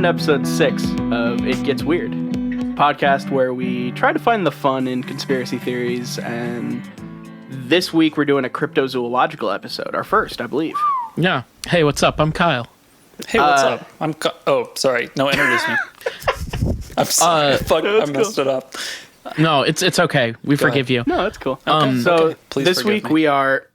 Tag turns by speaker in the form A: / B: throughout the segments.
A: Welcome to episode 6 of It Gets Weird, podcast where we try to find the fun in conspiracy theories, and this week we're doing a cryptozoological episode, our first, I believe.
B: Yeah. Hey, what's up? I'm Kyle.
C: Hey, what's up? I'm oh, sorry. No, introduce me. I'm sorry. Fuck, I messed it up.
B: No, it's okay. We forgive you.
A: No, that's cool.
C: Okay, please
A: this
C: forgive
A: week
C: me.
A: we are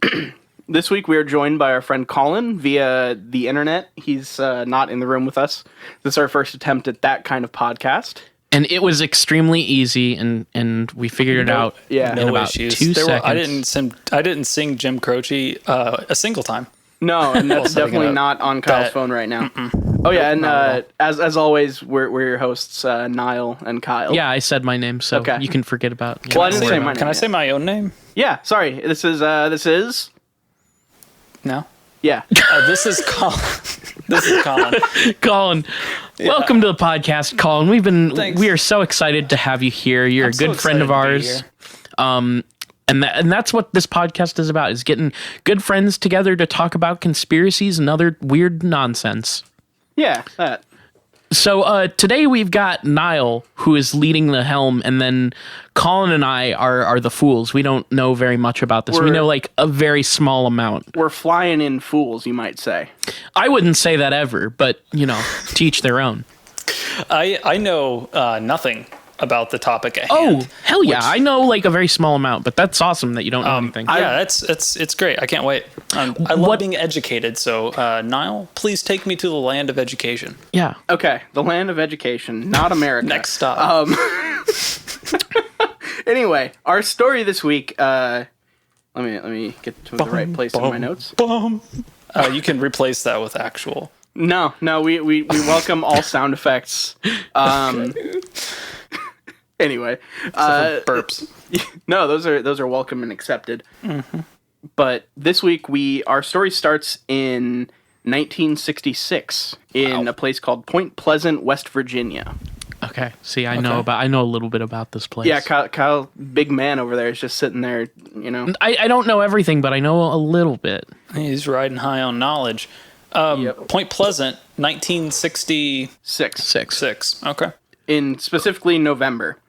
A: this week we are joined by our friend Collin via the internet. He's not in the room with us. This is our first attempt at that kind of podcast.
B: And it was extremely easy, and we figured it out in
C: No
B: about
C: issues.
B: 2 seconds.
C: I didn't sing Jim Croce a single time.
A: No, and that's
C: setting it
A: definitely
C: up.
A: not on Kyle's phone right now. Oh yeah, and as always, we're your hosts, Nile and Kyle.
B: Yeah, I said my name, so
A: Okay.
B: you can forget about it.
A: Well, I didn't say my name.
C: Can I say my own name?
A: Yeah, sorry. This is
C: No.
A: yeah.
C: This is Collin. This is Collin.
B: Colin, welcome to the podcast, Colin.
C: Thanks.
B: We are so excited to have you here. You're
C: I'm
B: a
C: so
B: good friend of
C: excited to be
B: ours. And that's what this podcast is about, is getting good friends together to talk about conspiracies and other weird nonsense.
A: Yeah, that.
B: So today we've got Nile, who is leading the helm, and then Colin and I are the fools. We don't know very much about this. We know like a very small amount.
A: We're flying in fools, you might say.
B: I wouldn't say that ever, but, to each their own.
C: I know nothing about the topic at
B: Oh,
C: hand.
B: hell yeah. I know like a very small amount, but that's awesome that you don't know anything.
C: Yeah, it's great. I can't wait. I love being educated. So, Nile, please take me to the land of education.
B: Yeah.
A: Okay, the land of education, not America.
C: Next stop.
A: Anyway, our story this week. Let me get to the right place in my notes.
C: You can replace that with actual.
A: No, we welcome all sound effects. Anyway,
C: Burps.
A: no, those are welcome and accepted. Mm-hmm. But this week our story starts in 1966 in a place called Point Pleasant, West Virginia.
B: Okay. See, I know a little bit about this place.
A: Yeah, Kyle, big man over there is just sitting there,
B: I don't know everything, but I know a little bit.
C: He's riding high on knowledge. Point Pleasant, 1966.
A: Six.
C: Okay.
A: In specifically November.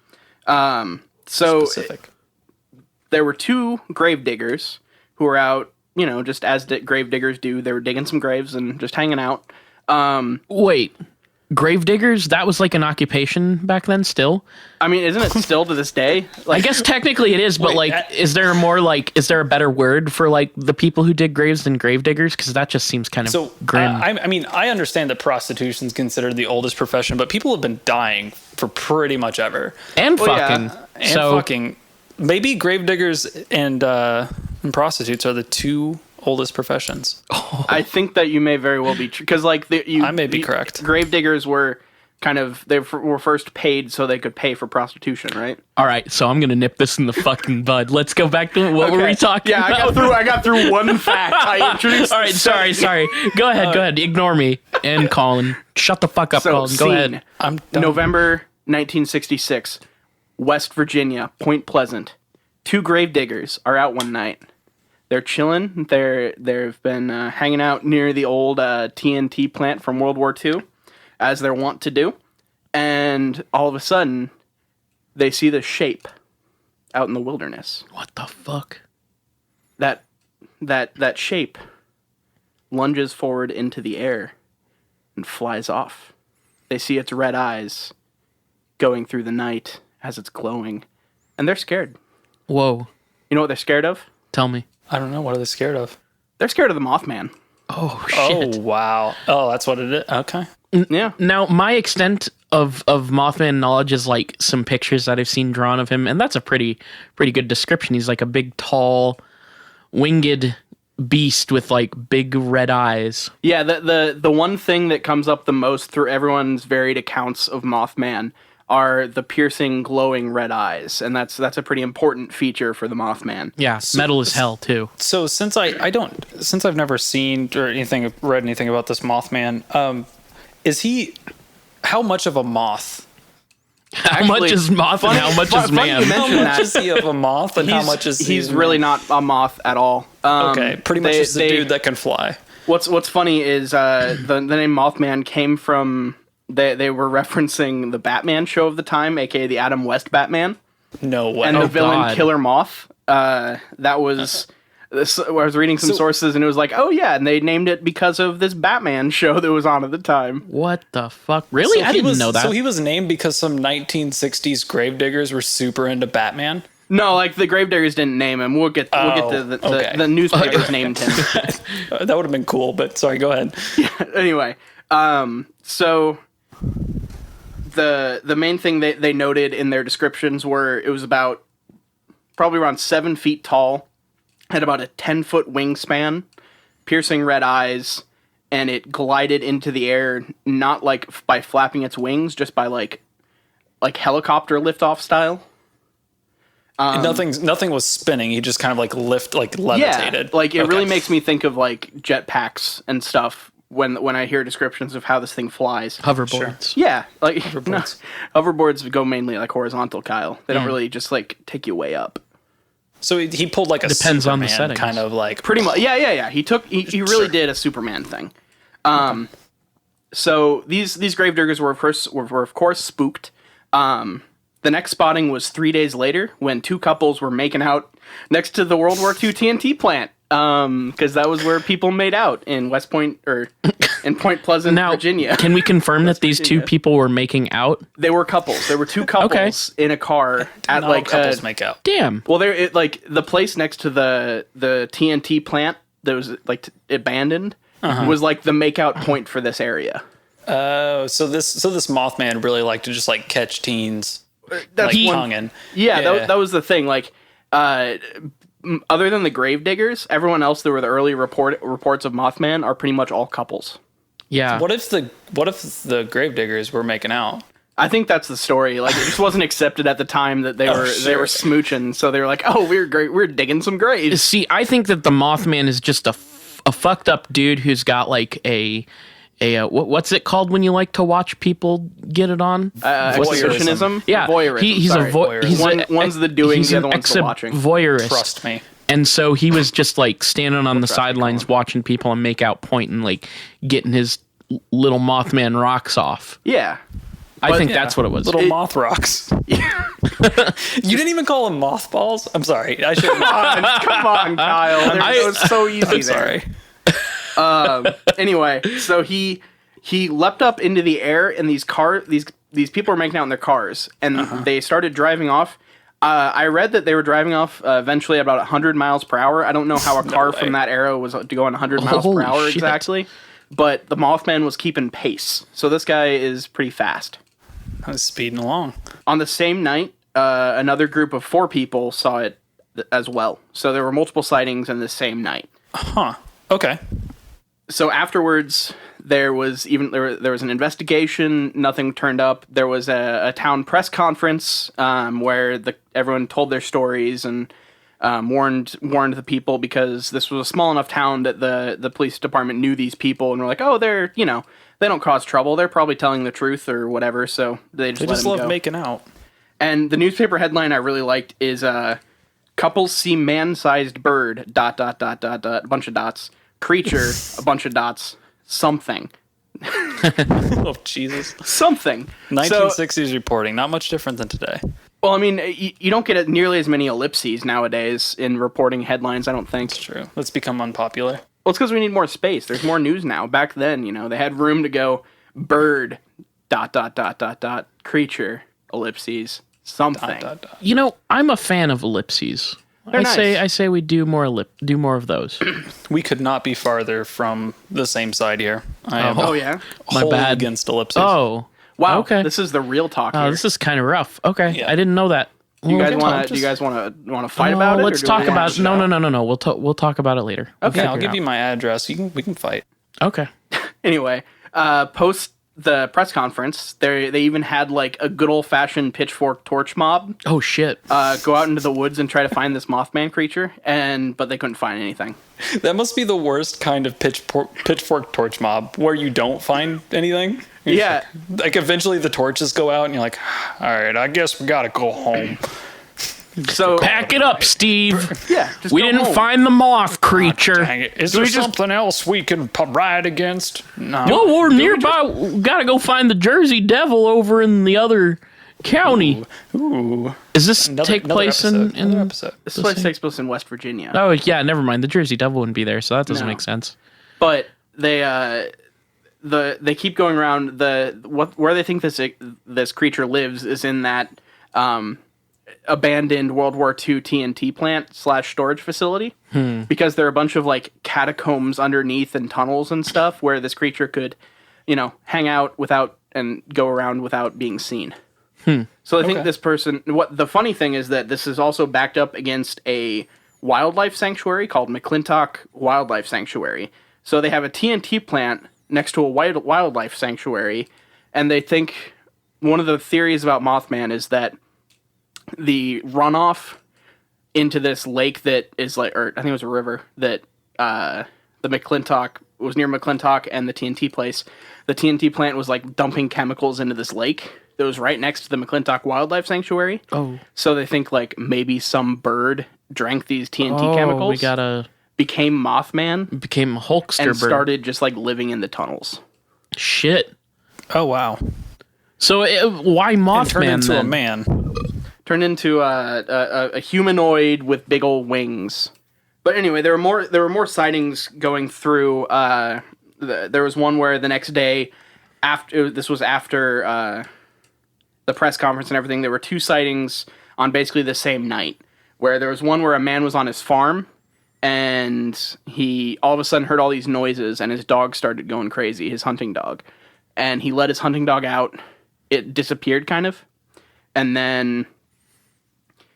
A: So
C: Specific.
A: there were two grave diggers who were out, just as grave diggers do. They were digging some graves and just hanging out.
B: Wait. Grave diggers? That was like an occupation back then still?
A: I mean, isn't it still to this day?
B: I guess technically it is, but is there a better word for like the people who dig graves than grave diggers? Because that just seems kind of grim.
C: I mean, I understand that prostitution is considered the oldest profession, but people have been dying for pretty much ever.
B: And fucking.
A: Yeah.
C: And fucking. Maybe grave diggers and prostitutes are the two oldest professions.
A: I think that you may very well be true. Because,
C: I may be correct.
A: Grave diggers were they were first paid so they could pay for prostitution, right?
B: All right, so I'm going to nip this in the fucking bud. Let's go back to what were we talking
A: Yeah,
B: about?
A: I got through one fact. I introduced.
B: All right, sorry. Go ahead. Ignore me. And Colin. Shut the fuck up, Colin. Go ahead.
C: I'm done.
A: November 1966, West Virginia, Point Pleasant. Two grave diggers are out one night. They're chilling. They've been hanging out near the old TNT plant from World War II, as they're wont to do. And all of a sudden, they see this shape out in the wilderness.
B: What the fuck?
A: That shape lunges forward into the air and flies off. They see its red eyes going through the night as it's glowing, and they're scared.
B: Whoa.
A: You know what they're scared of?
B: Tell me.
C: I don't know. What are they scared of?
A: They're scared of the Mothman.
B: Oh, shit.
C: Oh, wow. Oh, that's what it is. Okay.
A: Yeah.
B: Now, my extent of Mothman knowledge is like some pictures that I've seen drawn of him, and that's a pretty good description. He's like a big, tall, winged beast with like big red eyes.
A: Yeah, the one thing that comes up the most through everyone's varied accounts of Mothman are the piercing, glowing red eyes, and that's a pretty important feature for the Mothman.
B: Yeah, metal as hell too.
C: So since I've never seen or read anything about this Mothman, is he? How much of a moth?
B: How much is moth and how much is man?
C: How much is he of a moth and how much is he?
A: He's really not a moth at all.
C: Okay, pretty much just the dude that can fly.
A: What's funny is the name Mothman came from They were referencing the Batman show of the time, aka the Adam West Batman,
C: No way.
A: and the villain
B: God.
A: Killer Moth. That was. This, I was reading some sources, and it was like, oh yeah, and they named it because of this Batman show that was on at the time.
B: What the fuck? Really? I didn't know that.
C: So he was named because some 1960s gravediggers were super into Batman?
A: No, like the Gravediggers didn't name him. We'll get to the newspapers named him.
C: That would have been cool, but sorry, go ahead.
A: Anyway, so the main thing they noted in their descriptions were it was about probably around 7 feet tall, had about a 10-foot wingspan, piercing red eyes, and it glided into the air not like by flapping its wings, just by like helicopter liftoff style.
C: Nothing was spinning. He just kind of like levitated.
A: Yeah, like it really makes me think of like jetpacks and stuff when I hear descriptions of how this thing flies.
B: Hoverboards.
A: Yeah, like
C: Hoverboards.
A: Hoverboards go mainly like horizontal, Kyle. They don't really just like take you way up.
C: So he pulled like a
B: Depends on the
C: Superman
B: settings.
C: kind of like
A: Pretty much, yeah. He really did a Superman thing. So these gravediggers were of course spooked. The next spotting was 3 days later when two couples were making out next to the World War II TNT plant. Because that was where people made out in West Point or in Point Pleasant,
B: Now,
A: Virginia.
B: can we confirm that these two
A: Virginia.
B: people were making out?
A: They were couples. There were two couples in a car at
C: not all
A: like
C: couples make out.
B: Damn.
A: well, there like the place next to the TNT plant that was like abandoned was like the makeout point for this area.
C: Oh, so this Mothman really liked to just like catch teens,
A: That's
C: like
A: one-
C: tonguing.
A: Yeah. That was the thing. Like, other than the gravediggers, everyone else that were the early reports of Mothman are pretty much all couples.
B: Yeah.
C: What if the gravediggers were making out?
A: I think that's the story. Like, it just wasn't accepted at the time that they were smooching. So they were like, "Oh, we're digging some graves."
B: See, I think that the Mothman is just a fucked up dude who's got like a what's it called when you like to watch people get it on?
A: Exhibitionism.
B: Yeah,
A: Voyeurism.
B: he's
A: sorry.
B: a voyeur.
A: One's the doing,
B: He's
A: the
B: an
A: other one's the watching.
B: voyeurist.
C: Trust me.
B: And so he was just like standing on the sidelines watching people and make out point and like getting his little Mothman rocks off.
A: Yeah.
B: I think that's what it was.
C: Little moth rocks. You didn't even call them mothballs? I'm sorry. I should have.
A: Come on, Kyle. It was so easy
C: I'm
A: there.
C: sorry.
A: Anyway, so he leapt up into the air, and these people were making out in their cars, and they started driving off. I read that they were driving off eventually about 100 miles per hour. I don't know how a car from that era was going 100 miles per
B: Holy
A: hour
B: shit.
A: exactly, but the Mothman was keeping pace. So this guy is pretty fast.
C: I was speeding along.
A: On the same night, another group of 4 people saw it as well. So there were multiple sightings in the same night.
C: Huh. Okay.
A: So afterwards, there was an investigation. Nothing turned up. There was a town press conference where everyone told their stories and warned the people, because this was a small enough town that the police department knew these people and were like, oh, they're they don't cause trouble. They're probably telling the truth or whatever. So they just
C: They
A: let
C: just
A: them
C: love
A: go.
C: making out.
A: And the newspaper headline I really liked is couples see man-sized bird ... a bunch of dots. Creature, a bunch of dots. Something.
C: Oh, Jesus.
A: Something.
C: 1960s reporting. Not much different than today.
A: Well, I mean, you don't get nearly as many ellipses nowadays in reporting headlines, I don't think.
C: It's true. Let's become unpopular.
A: Well, it's because we need more space. There's more news now. Back then, they had room to go bird ... creature, ellipses, something. ...
B: I'm a fan of ellipses.
A: They're nice.
B: I say we do more of those.
C: We could not be farther from the same side here. I am
A: Oh, yeah?
B: My
C: wholly
B: bad.
C: against ellipses.
B: Oh,
A: Wow.
B: Okay.
A: This is the real talk here.
B: this is kind of rough. Okay,
C: Yeah.
B: I didn't know that.
A: Do you guys
C: Okay,
A: want
C: just-
A: to fight about it?
B: Let's
A: or do
B: talk
A: we wanna-
B: about. No. We'll talk about it later.
A: Okay.
C: Yeah, I'll give you my address. We can fight.
B: Okay.
A: Anyway, post the press conference, they even had like a good old fashioned pitchfork torch mob
B: Oh shit.
A: go out into the woods and try to find this Mothman creature, but they couldn't find anything.
C: That must be the worst kind of pitchfork torch mob, where you don't find anything.
A: Yeah.
C: Like eventually the torches go out and you're like, all right, I guess we gotta go home.
A: So
B: Pack it up, Steve.
A: yeah, just
B: We
A: go
B: didn't
A: home.
B: find the moth creature.
C: Dang it. Is there something else we can ride against? No.
B: Well, we're nearby. We gotta go find the Jersey Devil over in the other county.
C: Ooh.
B: Does this take place
C: another
B: in
C: episode.
A: This place takes place in West Virginia.
B: Oh yeah, never mind. The Jersey Devil wouldn't be there, so that doesn't
A: No.
B: make sense.
A: But they they keep going around where they think this creature lives is in that abandoned World War II TNT plant / storage facility because there are a bunch of like catacombs underneath and tunnels and stuff where this creature could, hang out without and go around without being seen. So I think this person. What the funny thing is that this is also backed up against a wildlife sanctuary called McClintock Wildlife Sanctuary. So they have a TNT plant next to a wildlife sanctuary, and they think one of the theories about Mothman is that the runoff into this lake that is or I think it was a river that the McClintock was near McClintock and the TNT place. The TNT plant was like dumping chemicals into this lake that was right next to the McClintock Wildlife Sanctuary. Oh. So they think like maybe some bird drank these TNT chemicals. Became Mothman.
B: Became a Hulkster
A: and
B: bird.
A: started just like living in the tunnels.
B: Shit.
C: Oh, wow.
B: So why Mothman
C: And turned into
B: then?
C: a man.
A: Turned into a humanoid with big old wings. But anyway, there were more sightings going through. There was one where the next day, after the press conference and everything, there were 2 sightings on basically the same night. Where there was one where a man was on his farm, and he all of a sudden heard all these noises, and his dog started going crazy, his hunting dog. And he let his hunting dog out. It disappeared, kind of. And then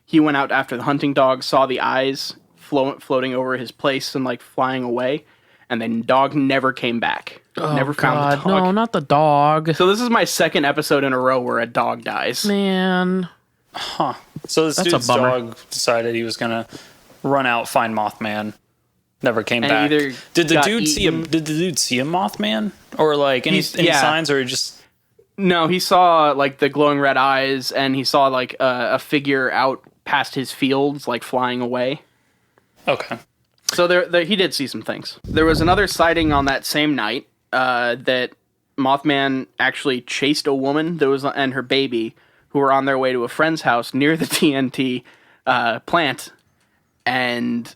A: he went out after the hunting dog, saw the eyes floating over his place and, like, flying away. And then dog never came back. Never found the dog.
B: No, not the dog.
A: So this is my second episode in a row where a dog dies.
B: Man.
C: Huh. So this
B: That's a
C: dude's
B: bummer.
C: dog decided he was going to run out, find Mothman. Never came
A: And
C: back.
A: either
C: Did the
A: got
C: dude see
A: eaten-
C: Did the dude see a Mothman? Or like any
A: yeah.
C: signs, or just...
A: No, he saw, like, the glowing red eyes, and he saw, like, a figure out past his fields, like, flying away.
C: Okay.
A: So there he did see some things. There was another sighting on that same night that Mothman actually chased a woman and her baby who were on their way to a friend's house near the TNT plant, and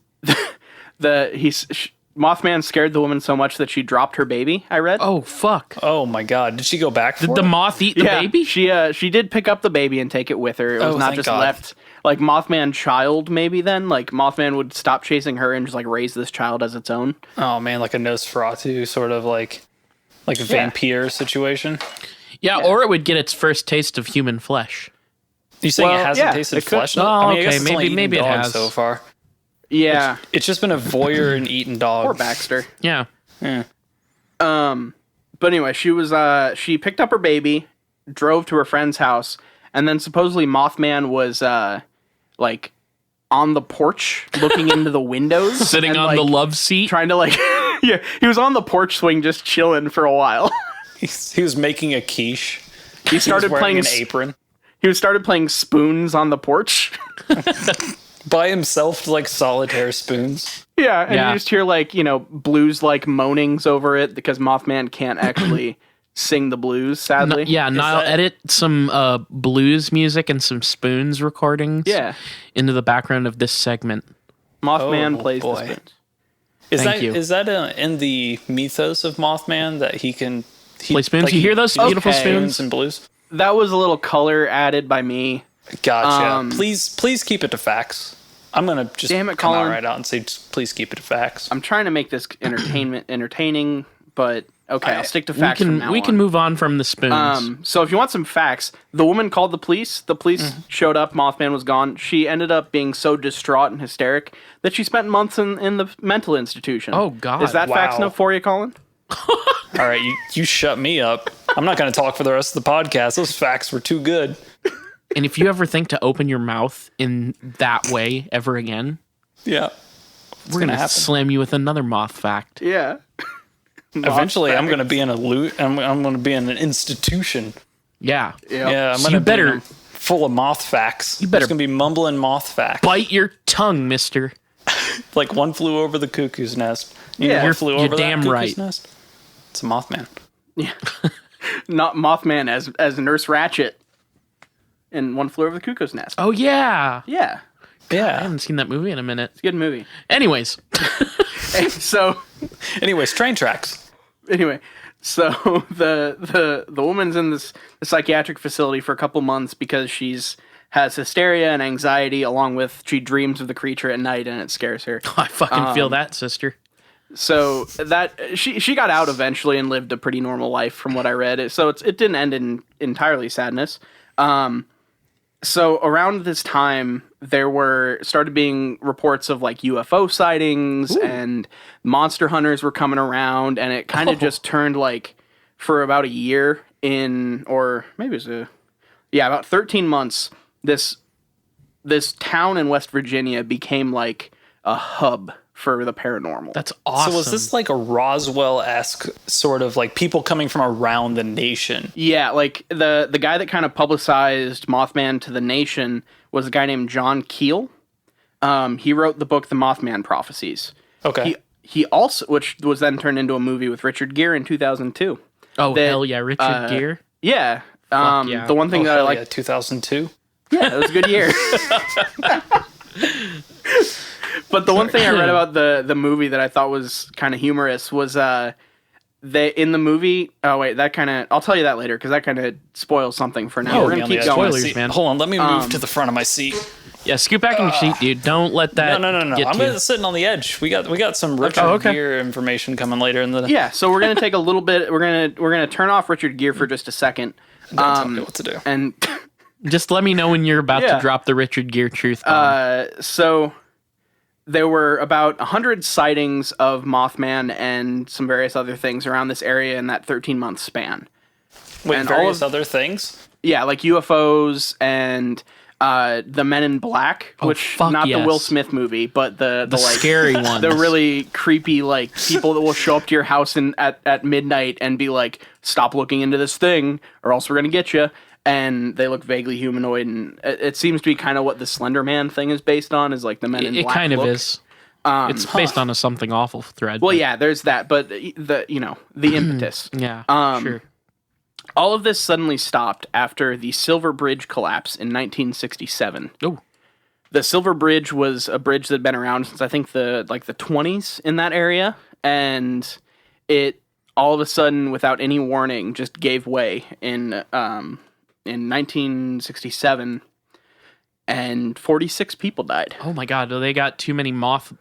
A: Mothman scared the woman so much that she dropped her baby. I read.
B: Oh, fuck.
C: Oh my god. Did she go back for
B: Did the
C: it?
B: moth eat the
A: yeah,
B: baby?
A: She did pick up the baby and take it with her. It was
C: Oh,
A: not
C: thank
A: just
C: God.
A: left. Like Mothman child, maybe then. Like Mothman would stop chasing her and just like raise this child as its own.
C: Oh man, like a Nosferatu sort of like a vampire situation.
B: Yeah, or it would get its first taste of human flesh.
C: You saying
A: Well,
C: it hasn't
A: yeah,
C: tasted
A: it could.
C: flesh?
B: Oh,
C: I mean, I guess
B: okay,
C: it's only
B: maybe
C: eaten
B: it
C: dogs
B: has.
C: so far.
A: Yeah,
C: It's just been a voyeur and eaten dog.
A: poor Baxter.
B: Yeah.
C: Yeah.
A: But anyway, she picked up her baby, drove to her friend's house, and then supposedly Mothman was like on the porch looking into the windows,
B: Sitting
A: and,
B: on
A: like,
B: the love seat.
A: trying to like yeah, he was on the porch swing just chilling for a while.
C: He was making a quiche.
A: He started
C: He was wearing
A: playing
C: an apron
A: He started playing spoons on the porch.
C: by himself, like solitaire spoons.
A: Yeah, and
B: Yeah.
A: you just hear like, blues like moanings over it because Mothman can't actually sing the blues, sadly.
B: Nile, edit some blues music and some spoons recordings
A: Yeah.
B: into the background of this segment.
A: Mothman
C: Oh,
A: plays
C: boy.
A: the spoons.
B: Thank you.
C: Is that in the mythos of Mothman that he can
B: Play spoons? You hear those beautiful spoons?
C: and blues?
A: That was a little color added by me.
C: Gotcha. Please keep it to facts. I'm gonna just
A: Damn it,
C: come out
A: Collin.
C: right out and say, just please keep it to facts.
A: I'm trying to make this entertaining, but okay, I'll stick to facts from now
B: We can
A: on.
B: move on from the spoons.
A: So if you want some facts, the woman called the police. The police showed up. Mothman was gone. She ended up being so distraught and hysteric that she spent months in the mental institution.
B: Oh, God.
A: Is that facts
C: Wow.
A: enough for you, Colin?
C: All right, you shut me up. I'm not gonna talk for the rest of the podcast. Those facts were too good.
B: And if you ever think to open your mouth in that way ever again,
C: Yeah.
B: we're going to
C: happen.
B: slam you with another moth fact.
A: Yeah.
C: Eventually, I'm gonna be in a I'm gonna be in an institution.
B: Yeah.
A: Yep.
C: Yeah, I'm
B: So
C: gonna
B: you
C: be
B: better
C: in a full of moth facts. You
B: better
C: It's gonna be mumbling moth facts.
B: Bite your tongue, mister.
C: Like One Flew Over the Cuckoo's Nest.
A: Yeah,
C: One Flew
B: you're
C: Over
B: damn
C: that Cuckoo's
B: right.
C: Nest. It's a Mothman.
A: Yeah. Not Mothman as Nurse Ratchet in One Flew Over the Cuckoo's Nest.
B: Oh, yeah.
A: Yeah.
B: I
C: Yeah.
B: haven't seen that movie in a minute.
A: It's a good movie.
B: Anyways.
A: So
C: Anyways, train tracks.
A: anyway, so the woman's in the psychiatric facility for a couple months because has hysteria and anxiety, along with she dreams of the creature at night and it scares her.
B: I fucking feel that, sister.
A: So that she got out eventually and lived a pretty normal life from what I read. So it didn't end in entirely sadness. So around this time, there started being reports of like UFO sightings and monster hunters were coming around, and it kind of just turned like for about a year or maybe it was about 13 months. This town in West Virginia became like a hub for the paranormal.
B: That's awesome.
C: So was this like a Roswell-esque sort of like people coming from around the nation?
A: Yeah, like the guy that kind of publicized Mothman to the nation was a guy named John Keel. He wrote the book The Mothman Prophecies.
C: Okay.
A: He also, which was then turned into a movie with Richard Gere in 2002.
B: Oh, hell yeah, Richard Gere.
A: Yeah.
B: yeah.
A: The one thing that I like.
C: 2002.
A: Yeah, it was a good year. But the one thing I read about the movie that I thought was kind of humorous was they in the movie. Oh wait, I'll tell you that later because that kind of spoils something for now.
C: Oh,
A: We're gonna keep going.
B: Spoilers, man.
C: Hold on, let me move to the front of my seat.
B: Yeah, scoot back in your seat, dude. Don't let that.
C: No.
B: Get
C: I'm
B: to you.
C: sitting on the edge. We got some Richard Gere information coming later in the.
A: Yeah, so we're gonna take a little bit. We're gonna turn off Richard Gere for just a second.
C: Don't tell me what to do.
A: And
B: Just let me know when you're about to drop the Richard Gere truth bomb.
A: so there were about 100 sightings of Mothman and some various other things around this area in that 13-month span.
C: Wait,
A: and
C: various other things?
A: Yeah, like UFOs and the Men in Black, which not the Will Smith movie, but the like
B: scary ones.
A: The really creepy like people that will show up to your house at midnight and be like, "Stop looking into this thing, or else we're gonna get you." And they look vaguely humanoid, and it seems to be kind of what the Slender Man thing is based on. Is like the Men in Black.
B: It kind of
A: look.
B: is. It's based on a something awful thread.
A: Well, yeah, there's that, but the impetus.
B: Yeah, sure.
A: All of this suddenly stopped after the Silver Bridge collapse in 1967.
B: Oh.
A: The Silver Bridge was a bridge that had been around since I think the 20s in that area, and it all of a sudden, without any warning, just gave way in 1967, and 46 people died.
B: Oh my god, they got too many moth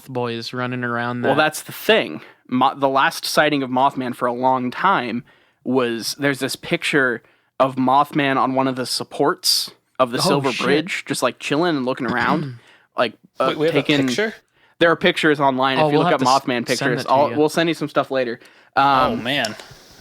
B: boys running around that.
A: Well, that's the thing. The last sighting of Mothman for a long time there's this picture of Mothman on one of the supports of the Silver Bridge, just like chilling and looking around. Like
C: Wait, we have a picture?
A: There are pictures online if you look up
B: have to
A: Mothman
B: send
A: pictures.
B: it to you.
A: We'll send you some stuff later.
C: Oh man,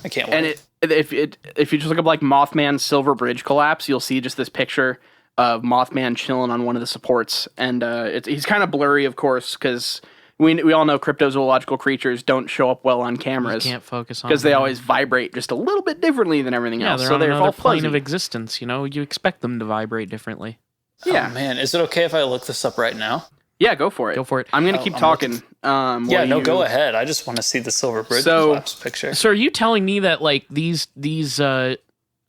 C: I can't wait.
A: And if you just look up like Mothman Silver Bridge collapse, you'll see just this picture of Mothman chilling on one of the supports, and he's kind of blurry, of course, because we all know cryptozoological creatures don't show up well on cameras.
B: You can't focus on
A: because they
B: them.
A: always vibrate just a little bit differently than everything else.
B: They're
A: So
B: on
A: they're
B: another
A: all
B: plane
A: fuzzy.
B: of existence. You expect them to vibrate differently.
A: Yeah,
C: Oh man, is it okay if I look this up right now?
A: yeah, go for it.
B: Go for it.
A: I'm gonna keep
C: I'm
A: talking.
C: Go ahead. I just want to see the Silver Bridge collapse picture.
B: So are you telling me that like these Mothman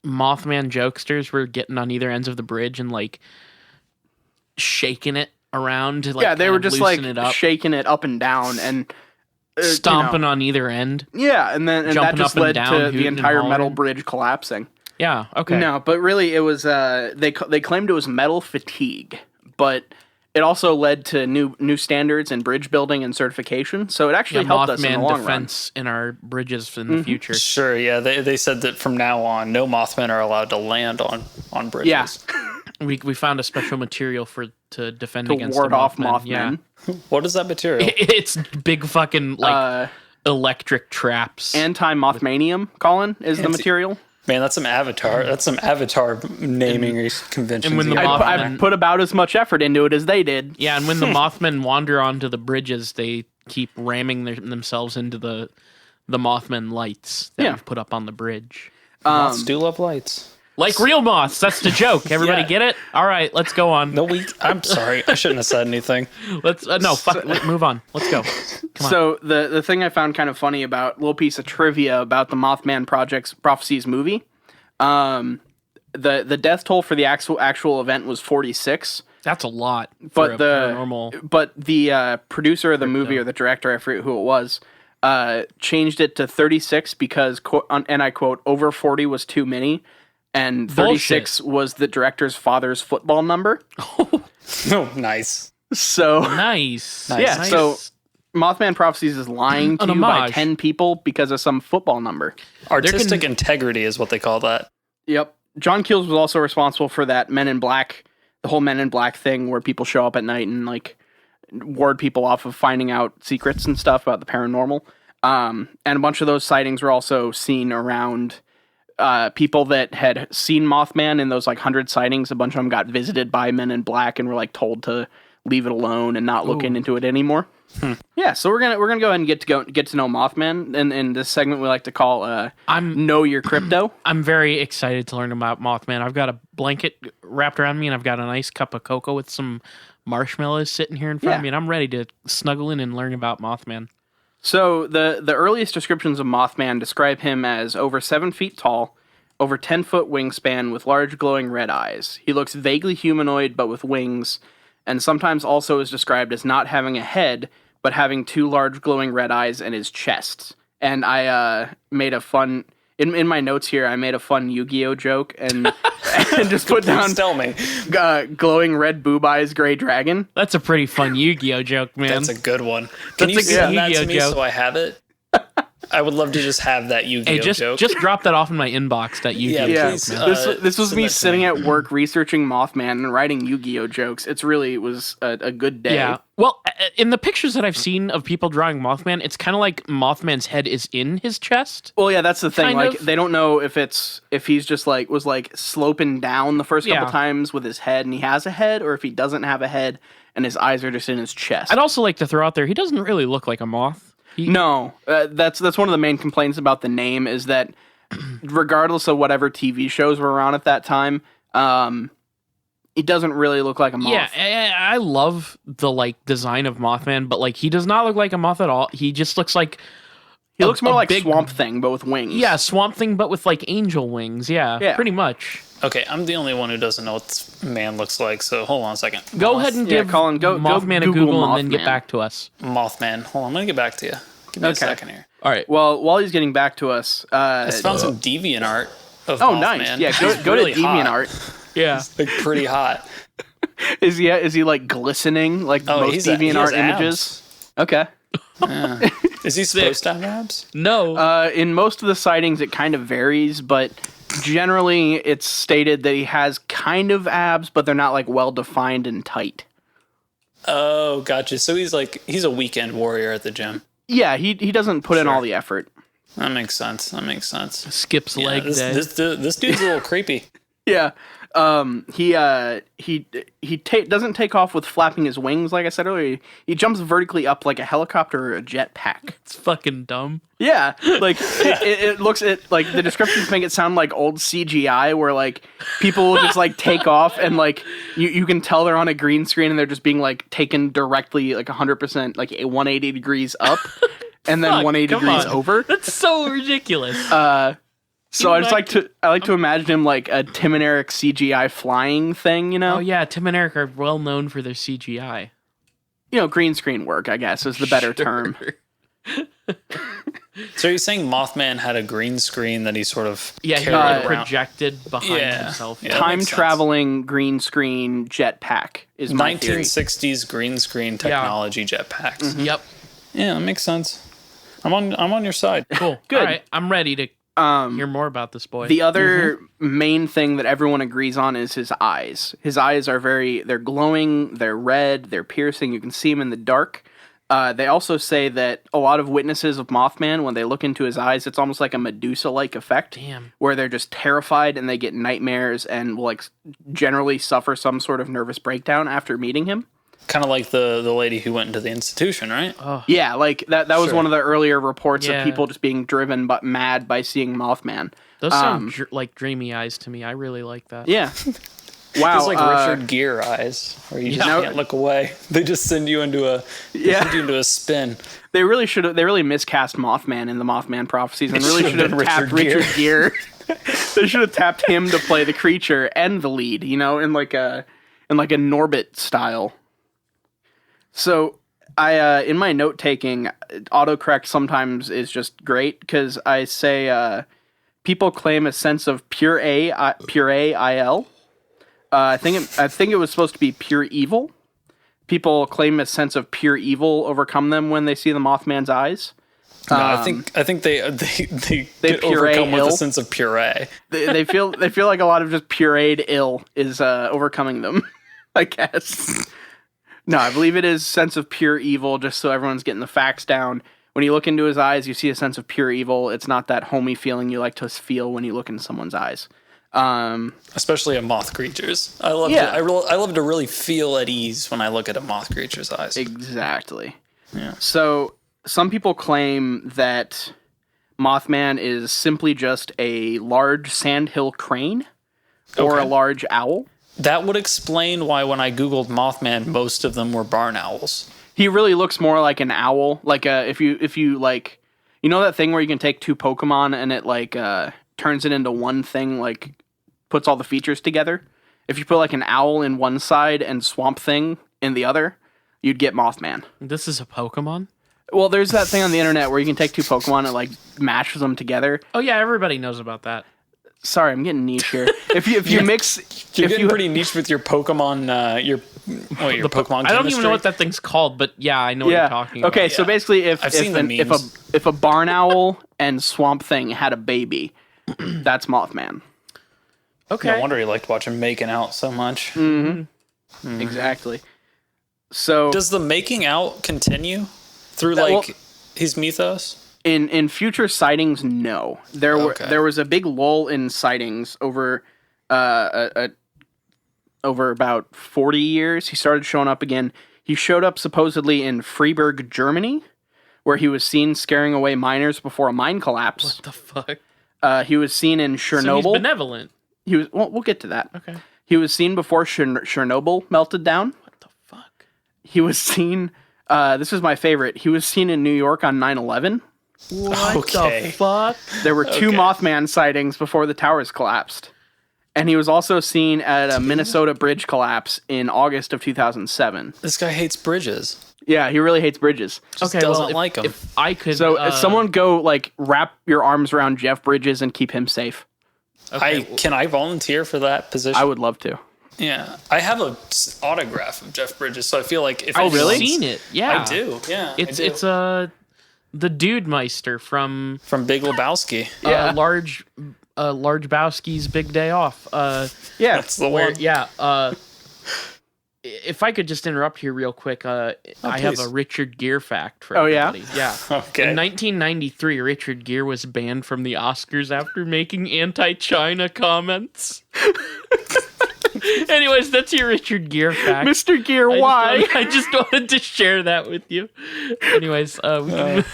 B: jokesters were getting on either ends of the bridge and like shaking it around to like
A: Yeah, they were just like
B: it up,
A: shaking it up and down and
B: stomping on either end?
A: Yeah, and that
B: Jumping
A: just
B: up and
A: led
B: down,
A: to
B: hooting
A: the
B: and
A: entire metal
B: hollering?
A: bridge collapsing.
B: Yeah, okay.
A: No, but really it was they claimed it was metal fatigue, but it also led to new standards in bridge building and certification. So it actually helped us in the
B: Mothman
A: long
B: defense in our bridges in the future.
C: Sure, yeah. They said that from now on, no Mothman are allowed to land on bridges.
A: Yeah.
B: We found a special material to defend
A: run
B: against
A: to ward
B: the
A: off
B: Mothman.
A: Mothman.
B: Yeah.
C: What is that material?
B: It's big fucking like electric traps.
A: Anti-Mothmanium, Collin, is the material.
C: Man, that's some Avatar. That's some Avatar naming conventions.
B: and when the
C: here.
B: Mothman-
A: I put about as much effort into it as they did.
B: Yeah, and when the Mothman wander onto the bridges, they keep ramming themselves into the Mothman lights that we've put up on the bridge.
C: Moths do love lights.
B: Like real moths. That's the joke. Everybody
C: Yeah.
B: get it? All right, let's go on.
C: No, I'm sorry. I shouldn't have said anything.
B: Let's move on. Let's go. Come on.
A: So the thing I found kind of funny about, little piece of trivia about the Mothman Project's Prophecies movie, the death toll for the actual event was 46.
B: That's a lot for
A: But
B: a
A: the
B: paranormal.
A: but the producer of the movie, or the director, I forget who it was, changed it to 36 because, and I quote, over 40 was too many, and 36 was the director's father's football number.
C: Oh, nice.
A: So
B: Nice.
A: yeah,
B: Nice.
A: so Mothman Prophecies is lying to
B: An
A: you by
B: homage.
A: 10 people because of some football number.
C: Artistic integrity is what they call that.
A: Yep. John Keels was also responsible for that Men in Black, the whole Men in Black thing where people show up at night and like ward people off of finding out secrets and stuff about the paranormal. And a bunch of those sightings were also seen around people that had seen Mothman in those like 100 sightings. A bunch of them got visited by Men in Black and were like told to leave it alone and not look into it anymore. Yeah, so we're gonna go ahead and get to know Mothman, and in this segment we like to call Know Your Crypto.
B: I'm very excited to learn about Mothman. I've got a blanket wrapped around me, and I've got a nice cup of cocoa with some marshmallows sitting here in front of me, and I'm ready to snuggle in and learn about Mothman.
A: So the earliest descriptions of Mothman describe him as over 7 feet tall, over 10-foot wingspan with large glowing red eyes. He looks vaguely humanoid but with wings, and sometimes also is described as not having a head but having 2 large glowing red eyes in his chest. And I made a fun... In my notes here, I made a fun Yu-Gi-Oh joke and just put down
C: Tell me.
A: glowing red boob eyes, gray dragon.
B: That's a pretty fun Yu-Gi-Oh joke, man.
C: That's a good one. Can you
B: a good
C: send that
B: Yu-Gi-Oh
C: to me
B: joke.
C: so I have it? I would love to just have that Yu-Gi-Oh
B: Hey, just
C: joke.
B: drop that off in my inbox. That Yu-Gi-Oh
C: Yeah,
B: joke,
C: please.
B: man.
A: This was
C: send
A: me
C: that to
A: sitting
C: me.
A: at work researching Mothman and writing Yu-Gi-Oh jokes. It was a good day.
B: Yeah. Well, in the pictures that I've seen of people drawing Mothman, it's kind of like Mothman's head is in his chest.
A: Well, yeah, that's the thing.
B: Kind
A: Like
B: of.
A: they don't know if he's just like was like sloping down the first couple
B: Yeah.
A: times with his head and he has a head, or if he doesn't have a head and his eyes are just in his chest.
B: I'd also like to throw out there, he doesn't really look like a moth.
A: No, that's one of the main complaints about the name is that regardless of whatever TV shows were on at that time, it doesn't really look like a moth.
B: Yeah, I love the like design of Mothman, but like he does not look like a moth at all. He just looks like
A: he looks more
B: a
A: like
B: big-
A: Swamp Thing, but with wings.
B: yeah, Swamp Thing, but with like angel wings. Yeah, pretty much.
C: Okay, I'm the only one who doesn't know what this man looks like, so hold on a second.
B: Go ahead and
A: Yeah,
B: give
A: Collin, go
B: Mothman a
A: Google
B: Google and then
A: Mothman.
B: get back to us.
C: Mothman. Hold on, I'm going to get back to you. Give me a second here.
B: All right.
A: Well, while he's getting back to us,
C: I found some deviant art of
A: oh,
C: Mothman.
A: nice. Yeah,
C: He's
A: go
C: really
A: to
C: hot.
A: DeviantArt.
B: Yeah.
C: Like, pretty hot.
A: Is he like glistening like
C: Oh,
A: most
C: he has
A: DeviantArt images? Okay.
C: Is he supposed to have abs?
B: No.
A: In most of the sightings, it kind of varies, but generally it's stated that he has kind of abs, but they're not like well defined and tight.
C: Oh, gotcha. So he's a weekend warrior at the gym.
A: Yeah, he doesn't put in all the effort.
C: That makes sense.
B: Skips
C: Yeah,
B: leg day.
C: this dude's a little creepy.
A: Yeah. He doesn't take off with flapping his wings, like I said earlier. He jumps vertically up like a helicopter or a jetpack.
B: It's fucking dumb.
A: Yeah, like it looks like the descriptions make it sound like old CGI where like people will just like take off and like you can tell they're on a green screen and they're just being like taken directly like 100% like 180 degrees up and then
B: Fuck,
A: 180
B: come
A: degrees
B: on.
A: over.
B: That's so ridiculous.
A: So I like to imagine him like a Tim and Eric CGI flying thing, you know?
B: Oh yeah, Tim and Eric are well known for their CGI.
A: You know, green screen work, I guess, is the better term.
C: So are you saying Mothman had a green screen that he sort of
B: Yeah, he
C: carried
B: like
C: around?
B: projected behind
C: Yeah.
B: himself.
C: Yeah. that
A: Time
C: makes sense.
A: traveling green screen jetpack is my theory.
C: 1960s green screen technology jetpacks.
B: Yep.
C: Yeah, that makes sense. I'm on your side.
B: Cool.
A: Good.
B: All right, I'm ready to hear more about this boy.
A: The other main thing that everyone agrees on is his eyes. His eyes are they're glowing, they're red, they're piercing. You can see him in the dark. They also say that a lot of witnesses of Mothman, when they look into his eyes, it's almost like a Medusa-like effect.
B: Damn.
A: Where they're just terrified and they get nightmares and will like generally suffer some sort of nervous breakdown after meeting him.
C: Kind of like the lady who went into the institution, right?
A: Yeah, like that was
C: Sure.
A: one of the earlier reports
B: Yeah.
A: of people just being driven but mad by seeing Mothman.
B: Those sound like dreamy eyes to me. I really like that.
A: Yeah. Wow.
C: It's like Richard Gere eyes, where you just can't look away. They just send you into a spin.
A: They really miscast Mothman in the Mothman prophecies and really should have tapped Richard Gere. They should have tapped him to play the creature and the lead, in like a Norbit style. So I in my note taking, autocorrect sometimes is just great because I say people claim a sense of pure il. I think it was supposed to be pure evil. People claim a sense of pure evil overcome them when they see the Mothman's eyes.
C: No, I think they get overcome with a sense of puree.
A: They feel like a lot of just pureed ill is overcoming them, I guess. No, I believe it is sense of pure evil, just so everyone's getting the facts down. When you look into his eyes, you see a sense of pure evil. It's not that homey feeling you like to feel when you look into someone's eyes.
C: Especially at moth creatures. I love to really feel at ease when I look at a moth creature's eyes.
A: Exactly.
C: Yeah.
A: So some people claim that Mothman is simply just a large sandhill crane or a large owl.
C: That would explain why when I Googled Mothman, most of them were barn owls.
A: He really looks more like an owl. Like if you like, that thing where you can take two Pokemon and it like turns it into one thing, like puts all the features together. If you put like an owl in one side and Swamp Thing in the other, you'd get Mothman.
B: This is a Pokemon?
A: Well, there's that thing on the internet where you can take two Pokemon and like mashes them together.
B: Oh yeah, everybody knows about that.
A: Sorry, I'm getting niche here. If you mix,
C: you're getting pretty niche with your Pokemon. Your Pokemon.
B: I don't even know what that thing's called, but yeah, I know what you're talking about.
A: Okay, so basically, if a barn owl and Swamp Thing had a baby, that's Mothman.
B: Okay.
C: No wonder he liked watching Making Out so much.
A: Mm-hmm. Mm-hmm. Exactly. So
C: does the making out continue through his mythos?
A: In future sightings, no. There was a big lull in sightings over about 40 years. He started showing up again. He showed up supposedly in Freiburg, Germany, where he was seen scaring away miners before a mine collapse.
B: What the fuck?
A: He was seen in Chernobyl.
B: So he's benevolent.
A: He was. Well, we'll get to that.
B: Okay.
A: He was seen before Chernobyl melted down.
B: What the fuck?
A: He was seen. This is my favorite. He was seen in New York on 9/11.
B: What the fuck?
A: There were two Mothman sightings before the towers collapsed. And he was also seen at a Minnesota bridge collapse in August of 2007.
C: This guy hates bridges.
A: Yeah, he really hates bridges.
C: Doesn't like them.
B: If I could...
A: So if someone go, wrap your arms around Jeff Bridges and keep him safe.
C: Okay, can I volunteer for that position?
A: I would love to.
C: Yeah. I have an autograph of Jeff Bridges, so I feel like if
B: I've seen it. Yeah.
C: I do. Yeah.
B: It's the Dude Meister from
C: Big Lebowski.
B: Large Bowski's Big Day Off.
A: Yeah,
C: that's the one.
B: Yeah. If I could just interrupt here real quick, I have a Richard Gere fact for everybody. Yeah.
C: Okay.
B: In 1993, Richard Gere was banned from the Oscars after making anti-China comments. Anyways, that's your Richard Gere fact.
A: Mr. Gere, why?
B: I just wanted to share that with you. Anyways, we can...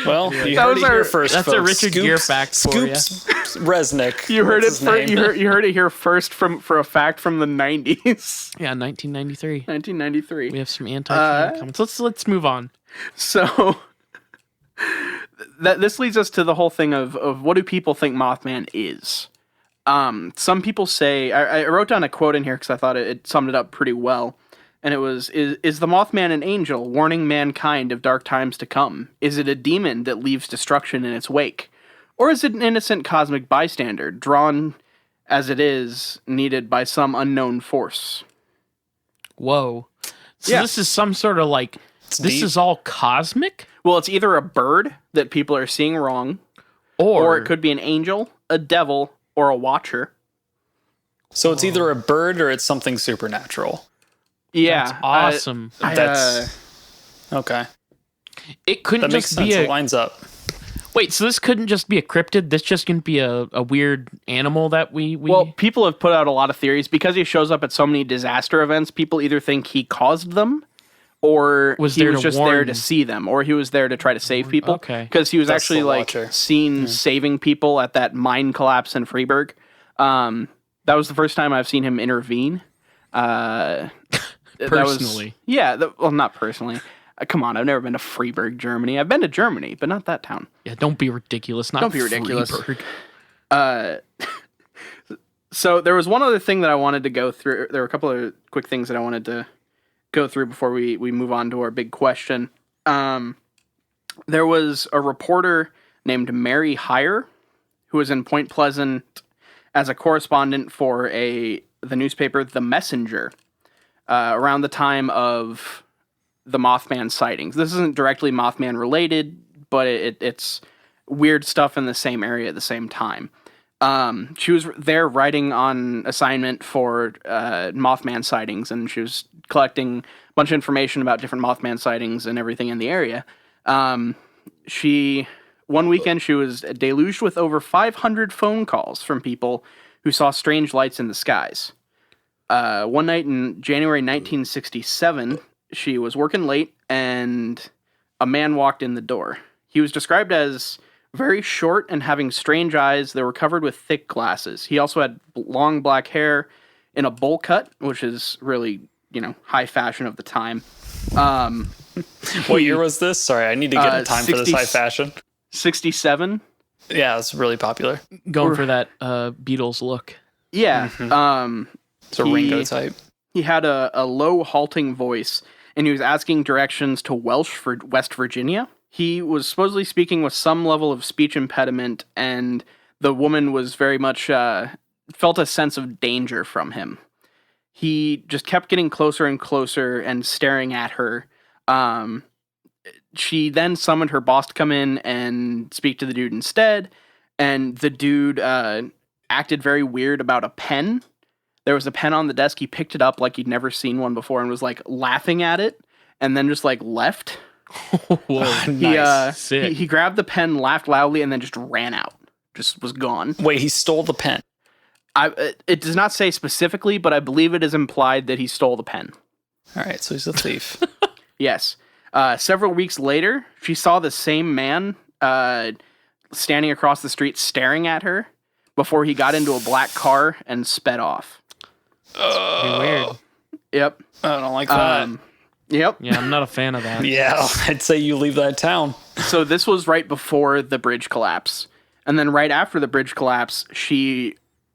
C: Well, you heard it here first.
B: That's
C: folks.
B: a Richard Gere fact for you.
C: Resnick.
A: You heard you heard it here first for a fact from the 90s.
B: Yeah, 1993.
A: 1993.
B: We have some anti-China comments. Let's move on.
A: So this leads us to the whole thing of what do people think Mothman is? Some people say I wrote down a quote in here because I thought it summed it up pretty well. And it was, is the Mothman an angel warning mankind of dark times to come? Is it a demon that leaves destruction in its wake? Or is it an innocent cosmic bystander, drawn as it is, needed by some unknown force?
B: Whoa. So this is some sort of this is all cosmic?
A: Well, it's either a bird that people are seeing wrong, or it could be an angel, a devil, or a watcher.
C: So it's either a bird or it's something supernatural.
A: Yeah,
B: that's awesome.
C: Okay.
B: It couldn't
C: just
B: be
C: it lines up.
B: Wait, so this couldn't just be a cryptid? This just couldn't be a weird animal that we...
A: Well, people have put out a lot of theories. Because he shows up at so many disaster events, people either think he caused them, or
B: Was
A: he
B: there
A: was
B: to
A: just there
B: warn-
A: to see them, or he was there to try to save people.
B: Okay.
A: Because he was
C: That's
A: actually
C: the
A: like
C: watcher.
A: seen saving people at that mine collapse in Freiburg. That was the first time I've seen him intervene.
B: Personally.
A: Well, not personally. Come on, I've never been to Freiburg, Germany. I've been to Germany, but not that town.
B: Yeah, don't be ridiculous. Not
A: Don't be ridiculous.
B: Freiburg.
A: So there was one other thing that I wanted to go through. There were a couple of quick things that I wanted to go through before we move on to our big question. There was a reporter named Mary Heyer who was in Point Pleasant as a correspondent for the newspaper The Messenger around the time of the Mothman sightings. This isn't directly Mothman related, but it's weird stuff in the same area at the same time. She was there writing on assignment for Mothman sightings, and she was collecting a bunch of information about different Mothman sightings and everything in the area. One weekend she was deluged with over 500 phone calls from people who saw strange lights in the skies. One night in January 1967, she was working late, and a man walked in the door. He was described as very short and having strange eyes that were covered with thick glasses. He also had long black hair in a bowl cut, which is really, high fashion of the time.
C: What year was this? Sorry, I need to get in time for this high fashion.
A: 67.
C: Yeah, it's really popular.
B: Going for that Beatles look.
A: Yeah.
C: It's a Ringo type.
A: He had a low, halting voice, and he was asking directions to Welsh for West Virginia. He was supposedly speaking with some level of speech impediment, and the woman was very much felt a sense of danger from him. He just kept getting closer and closer and staring at her. She then summoned her boss to come in and speak to the dude instead, and the dude acted very weird about a pen. There was a pen on the desk. He picked it up like he'd never seen one before and was like laughing at it, and then just like left.
B: Whoa,
C: Nice.
B: Sick.
A: He grabbed the pen, laughed loudly, and then just ran out. Just was gone.
C: Wait, he stole the pen.
A: It does not say specifically, but I believe it is implied that he stole the pen.
C: All right, so he's a thief.
A: Yes. Several weeks later, she saw the same man standing across the street staring at her before he got into a black car and sped off.
B: Pretty weird.
A: Yep.
C: I don't like that.
A: Yep.
B: Yeah, I'm not a fan of that.
C: Yeah, I'd say you leave that town.
A: So this was right before the bridge collapse. And then right after the bridge collapse,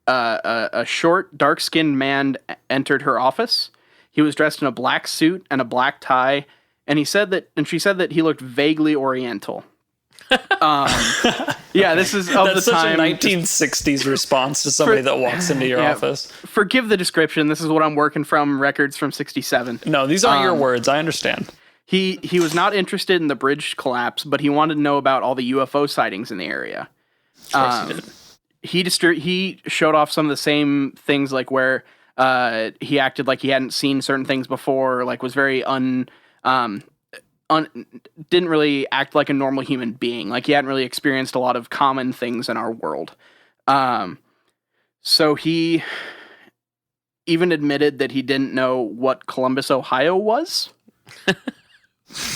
A: a short, dark-skinned man entered her office. He was dressed in a black suit and a black tie, and she said that he looked vaguely oriental. Yeah, this is of
C: That's
A: the
C: such
A: time.
C: a 1960s response to somebody that walks into your office.
A: Forgive the description. This is what I'm working from, records from 67.
C: No, these aren't your words. I understand.
A: He was not interested in the bridge collapse, but he wanted to know about all the UFO sightings in the area.
C: Of course he did.
A: He showed off some of the same things, like where he acted like he hadn't seen certain things before, like was very didn't really act like a normal human being. Like he hadn't really experienced a lot of common things in our world. So he even admitted that he didn't know what Columbus, Ohio was.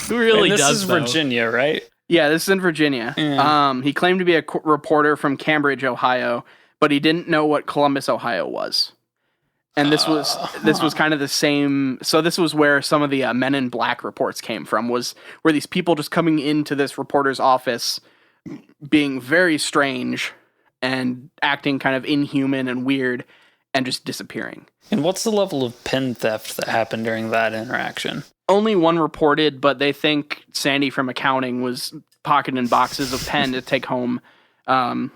B: Who really
C: And this
B: does
C: is
B: though?
C: Virginia, right?
A: Yeah, this is in Virginia.
C: Yeah.
A: He claimed to be a reporter from Cambridge, Ohio, but he didn't know what Columbus, Ohio was. And this was kind of the same. So this was where some of the Men in Black reports came from. Were these people just coming into this reporter's office, being very strange and acting kind of inhuman and weird, and just disappearing.
C: And what's the level of pen theft that happened during that interaction?
A: Only one reported, but they think Sandy from accounting was pocketing boxes of pen to take home. But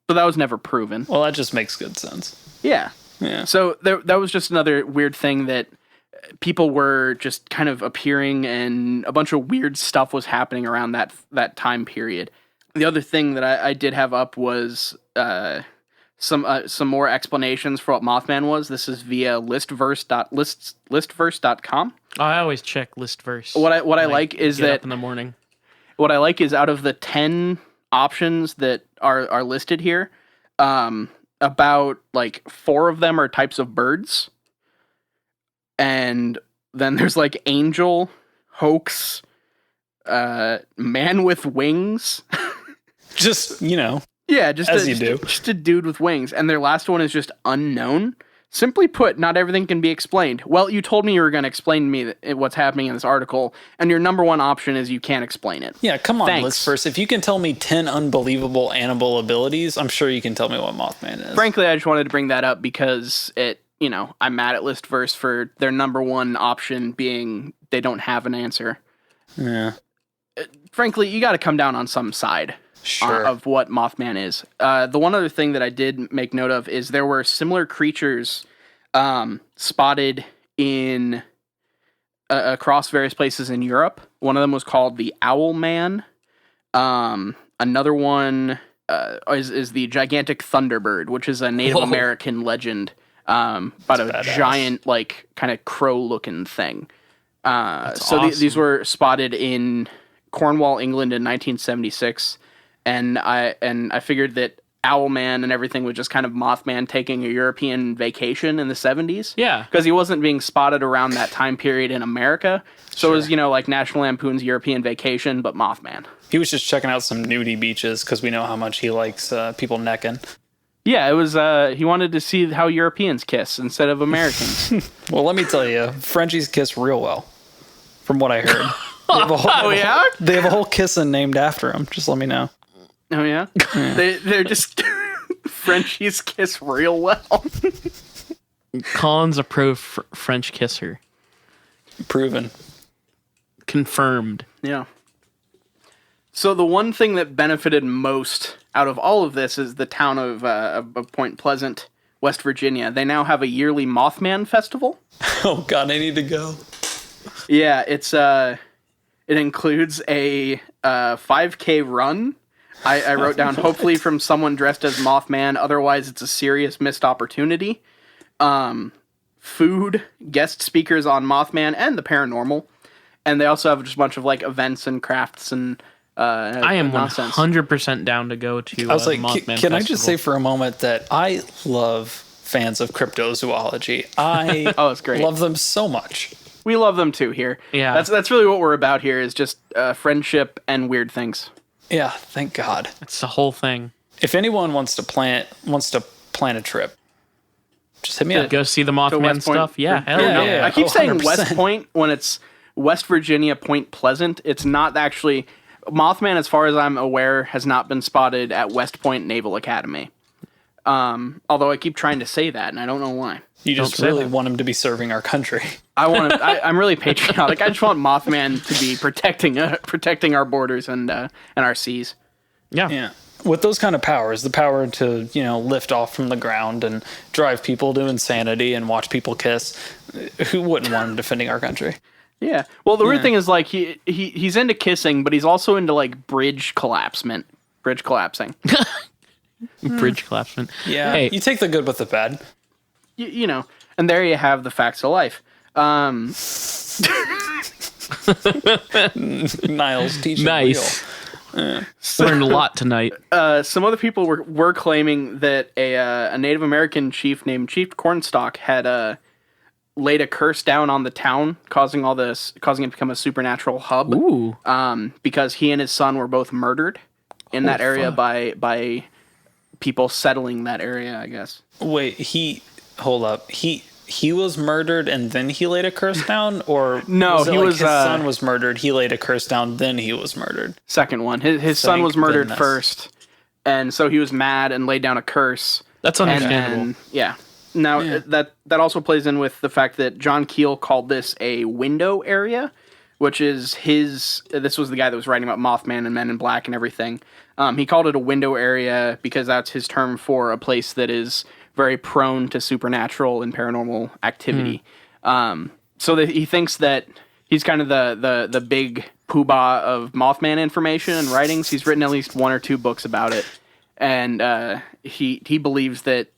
A: that was never proven.
C: Well, that just makes good sense.
A: Yeah.
C: Yeah.
A: So that was just another weird thing that people were just kind of appearing, and a bunch of weird stuff was happening around that time period. The other thing that I did have up was some more explanations for what Mothman was. This is via listverse.com.
B: I always check Listverse.
A: What I like is
B: get
A: that
B: up in the morning.
A: what I like is out of the 10 options that are listed here, about like 4 of them are types of birds, and then there's like angel, hoax, man with wings.
C: Just,
A: Yeah, just
C: As you do.
A: just a dude with wings. And their last one is just unknown. Simply put, not everything can be explained. Well, you told me you were going to explain to me what's happening in this article, and your number one option is you can't explain it.
C: Yeah, come on,
A: Thanks.
C: let's first. If you can tell me 10 unbelievable animal abilities, I'm sure you can tell me what Mothman is.
A: Frankly, I just wanted to bring that up because I'm mad at Listverse for their number one option being they don't have an answer.
C: Yeah.
A: Frankly, you got to come down on some side.
C: Sure.
A: Of what Mothman is. The one other thing that I did make note of is there were similar creatures spotted in across various places in Europe. One of them was called the Owl Man. Another one is the gigantic Thunderbird, which is a Native American legend about a giant, like, kind of crow-looking thing. So
B: awesome.
A: These were spotted in Cornwall, England in 1976. And I figured that Owlman and everything was just kind of Mothman taking a European vacation in the 70s.
B: Yeah.
A: Because he wasn't being spotted around that time period in America. So it was, like National Lampoon's European Vacation, but Mothman.
C: He was just checking out some nudie beaches because we know how much he likes people necking.
A: Yeah, it was, he wanted to see how Europeans kiss instead of Americans.
C: Well, let me tell you, Frenchies kiss real well, from what I heard.
A: Yeah?
C: They have a whole kissin' named after him. Just let me know.
A: Oh, yeah? They're just... Frenchies kiss real well.
B: Collin's a pro French kisser.
C: Proven.
B: Confirmed.
A: Yeah. So the one thing that benefited most out of all of this is the town of Point Pleasant, West Virginia. They now have a yearly Mothman festival.
C: Oh, God, I need to go.
A: Yeah, it includes a 5K run. I wrote down, hopefully from someone dressed as Mothman, otherwise it's a serious missed opportunity. Food, guest speakers on Mothman and the paranormal. And they also have just a bunch of, like, events and crafts and
B: I am
A: nonsense.
B: 100% down to go to
C: I was like,
B: Mothman
C: can I
B: Festival.
C: just say for a moment that I love fans of cryptozoology. I
A: Oh, it's great.
C: love them so much.
A: We love them too here.
B: Yeah.
A: That's really what we're about here is just friendship and weird things.
C: Yeah, thank God.
B: It's the whole thing.
C: If anyone wants to plan a trip, just hit me up.
B: Go see the Mothman
A: West Point.
B: stuff. Yeah, hell
C: Yeah,
B: yeah.
C: yeah.
A: I keep
C: Oh,
A: saying
C: 100%.
A: West Point when it's West Virginia Point Pleasant. It's not actually... Mothman, as far as I'm aware, has not been spotted at West Point Naval Academy. Although I keep trying to say that, and I don't know why.
C: You just
B: say
C: really
B: that.
C: want him to be serving our country.
A: I'm really patriotic. I just want Mothman to be protecting our borders and our seas.
B: Yeah.
C: Yeah. With those kind of powers, the power to, lift off from the ground and drive people to insanity and watch people kiss, who wouldn't want him defending our country?
A: Yeah. Well, the weird thing is, like, he's into kissing, but he's also into, like, bridge collapsing.
B: Bridge collapsement.
C: Yeah.
B: Hey,
C: You take the good with the bad.
A: And there you have the facts of life.
C: Niles teaching
B: nice. Learned a lot tonight.
A: Some other people were claiming that a Native American chief named Chief Cornstalk had laid a curse down on the town, causing it to become a supernatural hub.
B: Ooh.
A: Because he and his son were both murdered in that area by people settling that area, I guess.
C: Wait, hold up. He was murdered and then he laid a curse down, or
A: No,
C: was it
A: he
C: like
A: was,
C: his son was murdered, he laid a curse down, then he was murdered.
A: Second one. His son was murdered
C: goodness.
A: first, and so he was mad and laid down a curse.
B: That's understandable.
A: Yeah. Now, that also plays in with the fact that John Keel called this a window area, which is this was the guy that was writing about Mothman and Men in Black and everything. He called it a window area because that's his term for a place that is very prone to supernatural and paranormal activity. So that he thinks that he's kind of the big poobah of Mothman information and writings. He's written at least one or two books about it. And he believes that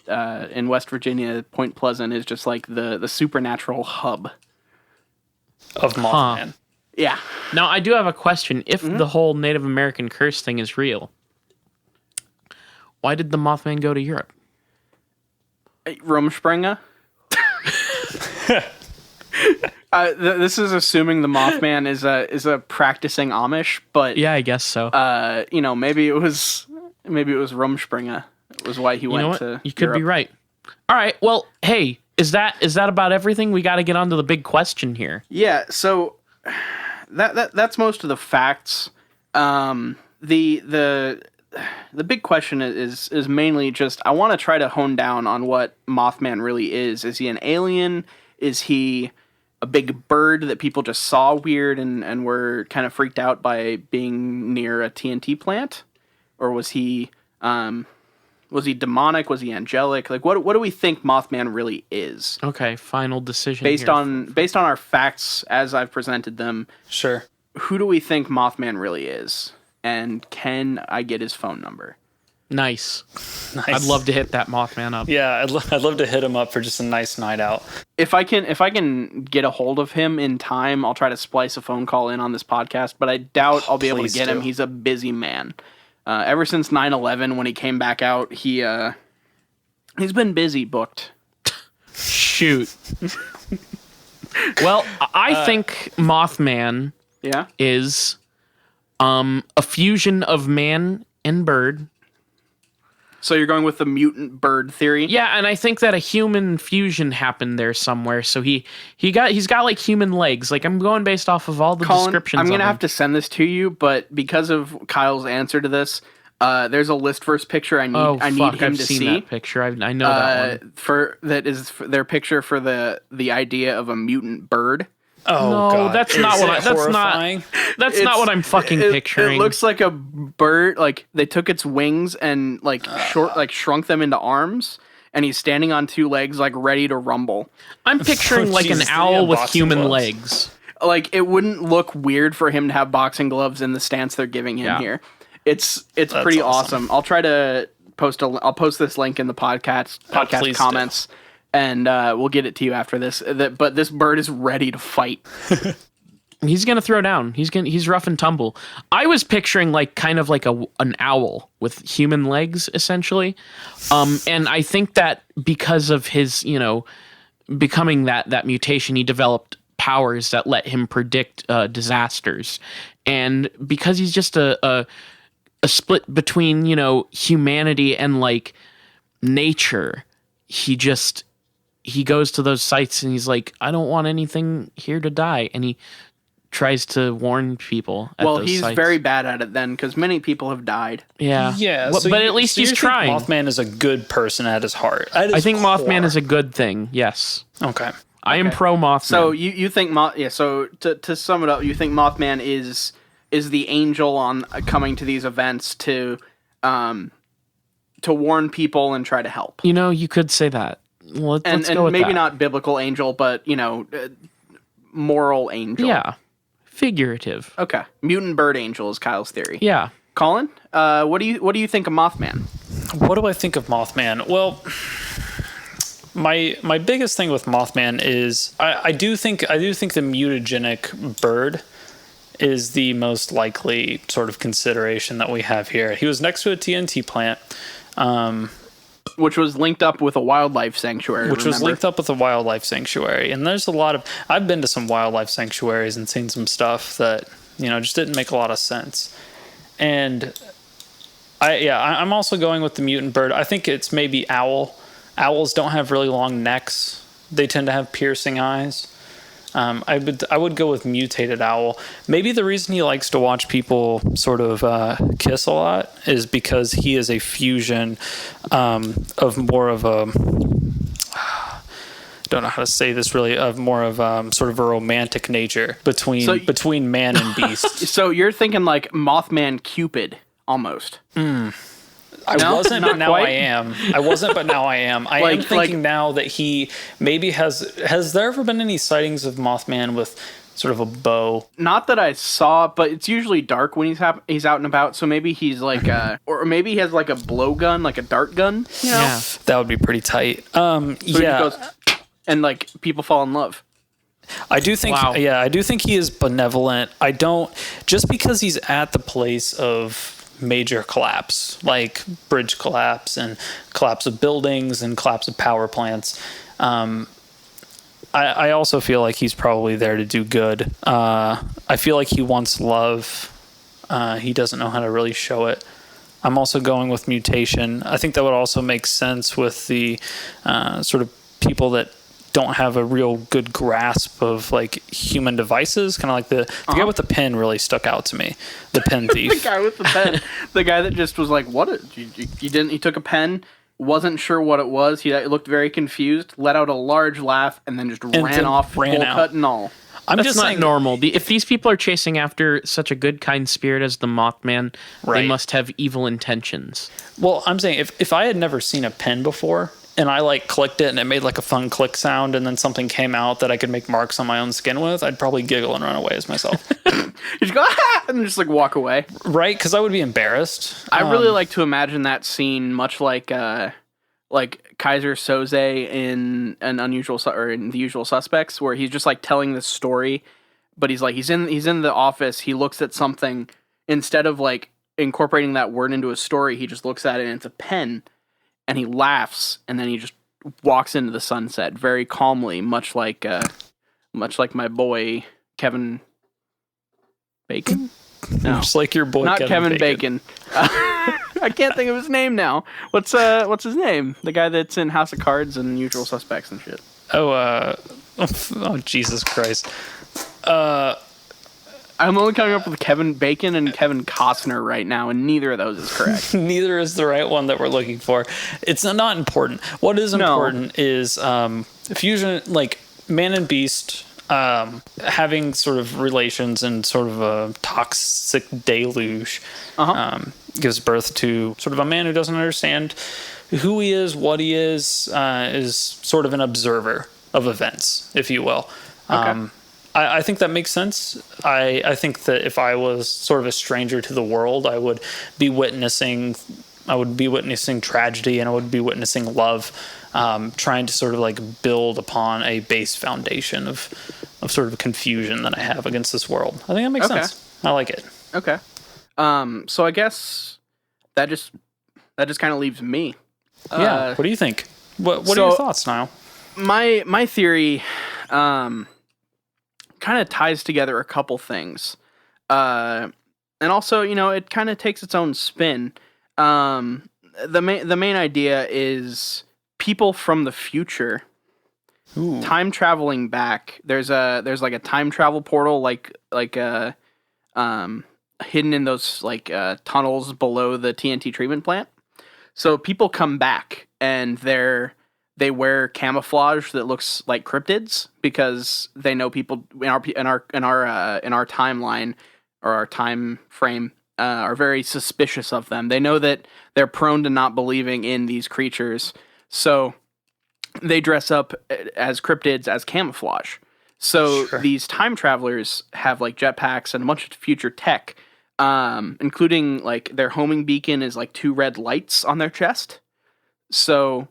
A: in West Virginia, Point Pleasant is just like the supernatural hub
C: Of Mothman.
A: Yeah.
B: Now, I do have a question. If the whole Native American curse thing is real, why did the Mothman go to Europe?
A: Rumspringa. This is assuming the Mothman is a practicing Amish, but
B: Yeah, I guess so.
A: maybe it was Rumspringa. It was why he
B: You
A: went
B: know what?
A: to.
B: You could be
A: Europe.
B: right. All right. Well, hey, is that about everything? We got to get on to the big question here.
A: Yeah. So that's most of the facts. The big question is mainly just I want to try to hone down on what Mothman really is. Is he an alien? Is he a big bird that people just saw weird and were kind of freaked out by being near a TNT plant? Or was he demonic? Was he angelic? Like what do we think Mothman really is?
B: Okay, final decision
A: Based
B: here.
A: on our facts as I've presented them,
C: Sure.
A: who do we think Mothman really is? And can I get his phone number?
B: Nice.
C: Nice.
B: I'd love to hit that Mothman up.
C: Yeah, I'd love to hit him up for just a nice night out.
A: If I can get a hold of him in time, I'll try to splice a phone call in on this podcast, but I doubt I'll be able to
C: Please
A: get him.
C: do.
A: He's a busy man. Ever since 9/11 when he came back out, he's been busy booked.
B: Shoot. Well, I think Mothman
A: Yeah?
B: is a fusion of man and bird.
A: So you're going with the mutant bird theory?
B: Yeah, and I think that a human fusion happened there somewhere. So he's got like human legs. Like I'm going based off of all the
A: Colin,
B: descriptions.
A: I'm gonna
B: of
A: have to send this to you, but because of Kyle's answer to this, there's a list verse picture I need him
B: I've
A: to
B: seen
A: see.
B: that picture. I know that one.
A: Their picture for the idea of a mutant bird.
C: Oh,
B: No,
C: God.
B: that's
C: Is
B: not what
C: it
B: I. That's
C: horrifying?
B: not. That's not what I'm fucking picturing.
A: It looks like a bird. Like they took its wings and shrunk them into arms, and he's standing on two legs, like ready to rumble.
B: I'm picturing like
C: Jesus,
B: an
C: the
B: owl with
C: unboxing
B: human
C: gloves.
B: legs.
A: Like it wouldn't look weird for him to have boxing gloves in the stance they're giving him
B: Yeah.
A: here. It's pretty awesome. I'll try to I'll post this link in the podcast
C: please
A: comments, and we'll get it to you after this. But this bird is ready to fight.
B: He's gonna throw down. He's rough and tumble. I was picturing like kind of like an owl with human legs, essentially. And I think that because of his, becoming that mutation, he developed powers that let him predict disasters. And because he's just a split between humanity and like nature, he goes to those sites and he's like, I don't want anything here to die, and he tries to warn people at
A: Well,
B: those
A: he's
B: sites.
A: very bad at it then, because many people have died.
B: Yeah.
C: Yeah,
B: But, at least he's
C: you think
B: trying.
C: Mothman is a good person at his heart.
B: I think Mothman is a good thing. Yes.
C: Okay.
B: I am pro Mothman.
A: So you think So to sum it up, you think Mothman is the angel on coming to these events to warn people and try to help.
B: you could say that. Well, let's go with
A: maybe
B: that.
A: not biblical angel, but moral angel.
B: Yeah. Figurative.
A: Okay. Mutant bird angel is Kyle's theory.
B: Yeah.
A: Colin, what do you think of Mothman?
C: What do I think of Mothman? Well, my biggest thing with Mothman is I do think the mutagenic bird is the most likely sort of consideration that we have here. He was next to a TNT plant.
A: Which was linked up with a wildlife sanctuary.
C: And there's a lot of, I've been to some wildlife sanctuaries and seen some stuff that, just didn't make a lot of sense. And I'm also going with the mutant bird. I think it's maybe owl. Owls don't have really long necks. They tend to have piercing eyes. I would go with mutated owl. Maybe the reason he likes to watch people sort of kiss a lot is because he is a fusion of more of a, don't know how to say this really, of more of sort of a romantic nature between man and beast.
A: So you're thinking like Mothman Cupid almost.
C: I wasn't, but now
A: quite.
C: I am. I wasn't, but now I am. I am thinking now that he maybe has there ever been any sightings of Mothman with sort of a bow?
A: Not that I saw, but it's usually dark when he's out and about. So maybe he's like, or maybe he has like a blowgun, like a dart gun.
B: Yeah.
C: That would be pretty tight.
A: So he goes, and like people fall in love.
C: I do think,
B: Wow.
C: I do think he is benevolent. I don't, just because he's at the place of major collapse, like bridge collapse and collapse of buildings and collapse of power plants. I also feel like he's probably there to do good. I feel like he wants love. He doesn't know how to really show it. I'm also going with mutation. I think that would also make sense with the sort of people that don't have a real good grasp of like human devices. Kind of like the guy with the pen really stuck out to me. The pen thief.
A: The guy with the pen. The guy that just was like, "What? You didn't? He took a pen, wasn't sure what it was. He looked very confused, let out a large laugh, and then just ran off, full cut and all."
B: That's just not normal. If these people are chasing after such a good, kind spirit as the Mothman, they must have evil intentions.
C: Well, I'm saying if I had never seen a pen before, and I like clicked it and it made like a fun click sound, and then something came out that I could make marks on my own skin with, I'd probably giggle and run away as myself.
A: You just go, ah! And just like walk away.
C: Right? Because I would be embarrassed.
A: I really like to imagine that scene much like Kaiser Soze in in The Usual Suspects, where he's just like telling this story, but he's in the office, he looks at something, instead of like incorporating that word into a story, he just looks at it and it's a pen, and he laughs, and then he just walks into the sunset very calmly, much like my boy Kevin Bacon. No,
C: just like your boy,
A: not Kevin Bacon. I can't think of his name now. What's his name? The guy that's in House of Cards and Usual Suspects and shit.
C: Oh, Jesus Christ.
A: I'm only coming up with Kevin Bacon and Kevin Costner right now, and neither of those is correct.
C: Neither is the right one that we're looking for. It's not important. What is important is fusion, like man and beast, having sort of relations and sort of a toxic deluge gives birth to sort of a man who doesn't understand who he is, what he is sort of an observer of events, if you will.
A: Okay.
C: I think that makes sense. I think that if I was sort of a stranger to the world, I would be witnessing tragedy, and I would be witnessing love, trying to sort of like build upon a base foundation of sort of confusion that I have against this world. I think that makes sense. I like it.
A: Okay. So I guess that just kind of leaves me.
C: Yeah. What do you think? What are your thoughts, Nile?
A: My theory kind of ties together a couple things. And also, it kind of takes its own spin. The main idea is people from the future, time traveling back. There's like a time travel portal, hidden in those tunnels below the TNT treatment plant. So people come back and they wear camouflage that looks like cryptids because they know people in our timeline or our time frame are very suspicious of them. They know that they're prone to not believing in these creatures, so they dress up as cryptids as camouflage. So these time travelers have like jetpacks and a bunch of future tech, including like their homing beacon is like 2 red lights on their chest. So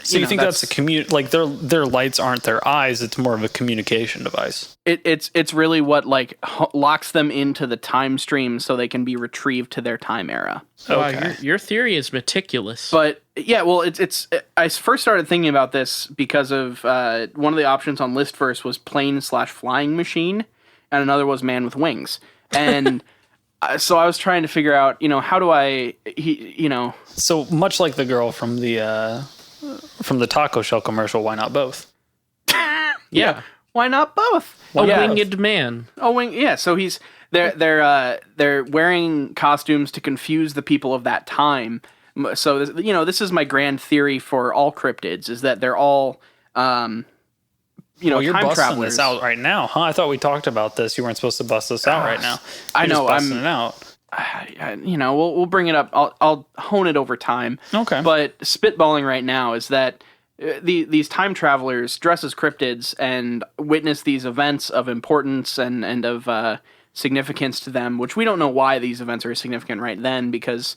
C: you think that's a like their lights aren't their eyes, it's more of a communication device.
A: It's really what like locks them into the time stream so they can be retrieved to their time era.
B: Okay. Wow, your theory is meticulous.
A: But yeah, well, I first started thinking about this because of one of the options on list first was plane/flying machine, and another was man with wings. And so I was trying to figure out, how do
C: So much like the girl from the taco shell commercial, why not both?
A: Yeah. Why not both?
B: Winged man.
A: Yeah. So they're wearing costumes to confuse the people of that time. So this is my grand theory for all cryptids is that they're all
C: you're
A: time
C: busting
A: travelers.
C: This out right now, huh? I thought we talked about this. You weren't supposed to bust this out right now.
A: I know.
C: I'm busting it out.
A: We'll bring it up. I'll hone it over time.
C: Okay.
A: But spitballing right now is that these time travelers dress as cryptids and witness these events of importance and of significance to them, which we don't know why these events are significant right then because,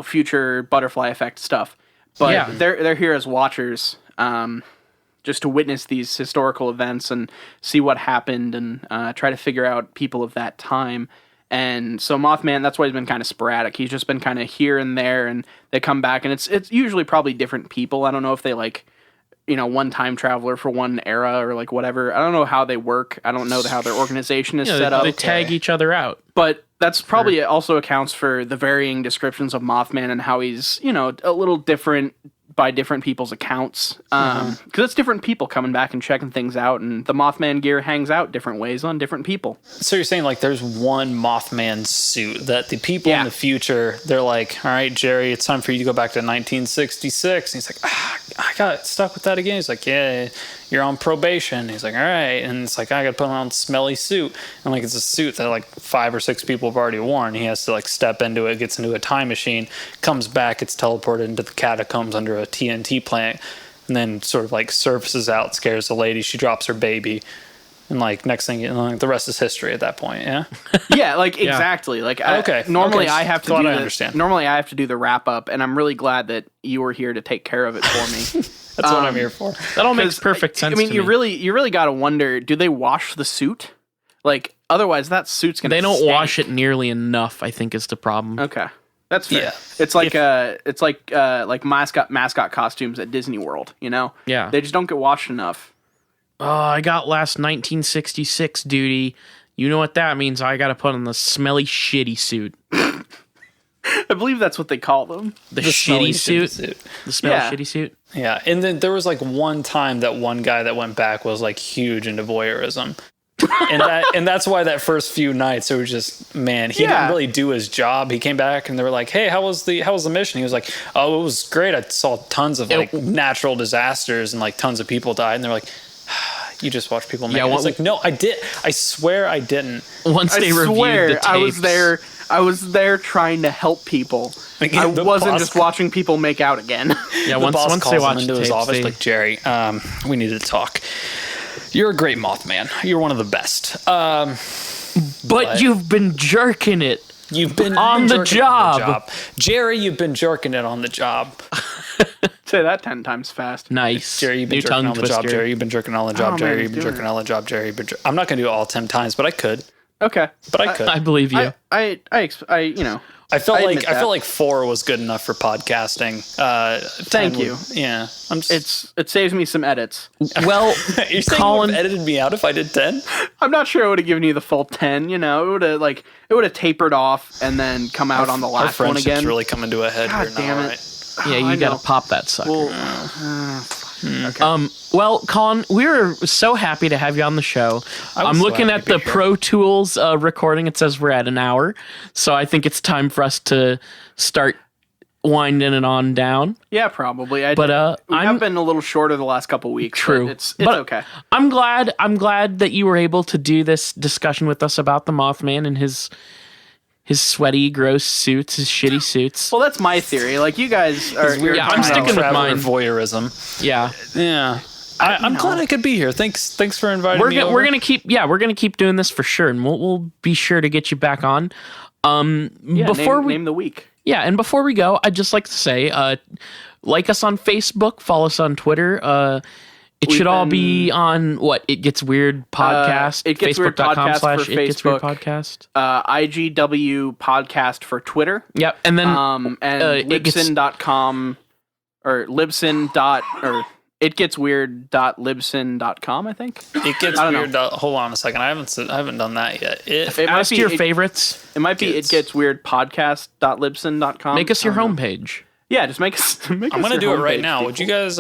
A: future butterfly effect stuff. But they're here as watchers, just to witness these historical events and see what happened and try to figure out people of that time. And so Mothman, that's why he's been kind of sporadic. He's just been kind of here and there, and they come back, and it's usually probably different people. I don't know if they one time traveler for one era or like whatever. I don't know how they work. I don't know how their organization is set up.
B: They tag each other out.
A: But that's probably also accounts for the varying descriptions of Mothman and how he's, a little different by different people's accounts. Because it's different people coming back and checking things out, and the Mothman gear hangs out different ways on different people.
C: So you're saying like there's one Mothman suit that the people in the future, they're like, all right, Jerry, it's time for you to go back to 1966. And he's like, I got stuck with that again. He's like, yeah, you're on probation. He's like, all right. And it's like, I got to put on a smelly suit. And like, it's a suit that like 5 or 6 people have already worn. He has to like step into it, gets into a time machine, comes back, gets teleported into the catacombs under a TNT plant, and then sort of like surfaces out, scares the lady. She drops her baby. And like next thing, the rest is history at that point. Yeah.
A: Yeah. Like exactly. Like normally I have to normally I have to do the wrap up, and I'm really glad that you were here to take care of it for me.
C: That's what I'm here for.
B: That all makes perfect sense.
A: I mean,
B: to
A: you
B: me.
A: really got to wonder: do they wash the suit? Like otherwise, that suit's gonna.
B: They don't
A: stink.
B: wash it nearly enough, I think, is the problem.
A: Okay. That's fair.
C: Yeah.
A: It's like mascot costumes at Disney World,
B: Yeah.
A: They just don't get washed enough.
B: Oh, I got last 1966 duty. You know what that means? I got to put on the smelly shitty suit.
A: I believe that's what they call them.
B: The shitty suit. The smelly shitty suit.
C: Yeah, and then there was like one time that one guy that went back was like huge into voyeurism. and that's why that first few nights it was just, man, he didn't really do his job. He came back and they were like, hey, how was the mission? He was like, oh, it was great. I saw tons of like natural disasters and like tons of people died. And they're like, you just watch people make it. I was like, no, I did. I swear I didn't.
B: Once they reviewed the tapes.
A: I was there trying to help people. I wasn't just watching people make out again.
C: Yeah, once they watched into his office, like, Jerry, we need to talk. You're a great Mothman. You're one of the best.
B: But you've been jerking it.
C: You've been
B: on the job.
C: Jerry, you've been jerking it on the job.
A: Say that 10 times fast.
B: Nice.
C: Jerry, you've been jerking on the job. Jerry, you've been jerking on the job. Jerry, you've been jerking on the job. Jerry, I'm not going to do it all 10 times, but I could.
A: Okay.
C: But I could.
B: I believe you.
A: I
C: felt like 4 was good enough for podcasting.
A: Thank you.
C: Yeah.
A: It saves me some edits.
B: Well,
C: you're saying you would have edited me out if I did 10?
A: I'm not sure it would have given you the full 10, It would have tapered off and then come out on the last one again.
C: It's really coming to a head
A: God
C: here
A: damn
C: now,
A: it.
C: right?
B: Yeah, you got to pop that sucker.
A: Okay.
B: Well, Collin, we were so happy to have you on the show. I'm looking at the Pro Tools recording. It says we're at an hour, so I think it's time for us to start winding it on down.
A: Yeah, probably. I've been a little shorter the last couple weeks.
B: True,
A: but it's okay.
B: I'm glad that you were able to do this discussion with us about the Mothman and his sweaty, gross suits, his shitty suits.
A: Well, that's my theory. Like, you guys are...
B: I'm sticking with mine.
C: Voyeurism.
B: Yeah.
C: Yeah. I'm glad I could be here. Thanks for inviting me over.
B: We're gonna keep doing this for sure, and we'll be sure to get you back on.
A: Name the week.
B: Yeah, and before we go, I'd just like to say, like us on Facebook, follow us on Twitter. It should all be on what? It Gets Weird Podcast.
A: It Gets Weird Podcast for
B: It Gets Weird
A: Facebook.
B: Podcast.
A: IGW Podcast for Twitter.
B: Yep, and then
A: and Libsyn.com or Libsyn or itgetsweird.libsyn.com, I think.
C: It Gets Weird. Hold on a second. I haven't done that yet.
B: Ask your favorites.
A: It might be It Gets Weird Podcast.libsyn.com.
B: Make us your homepage.
A: Yeah, just make us. I'm
C: going to do it right now. Would you guys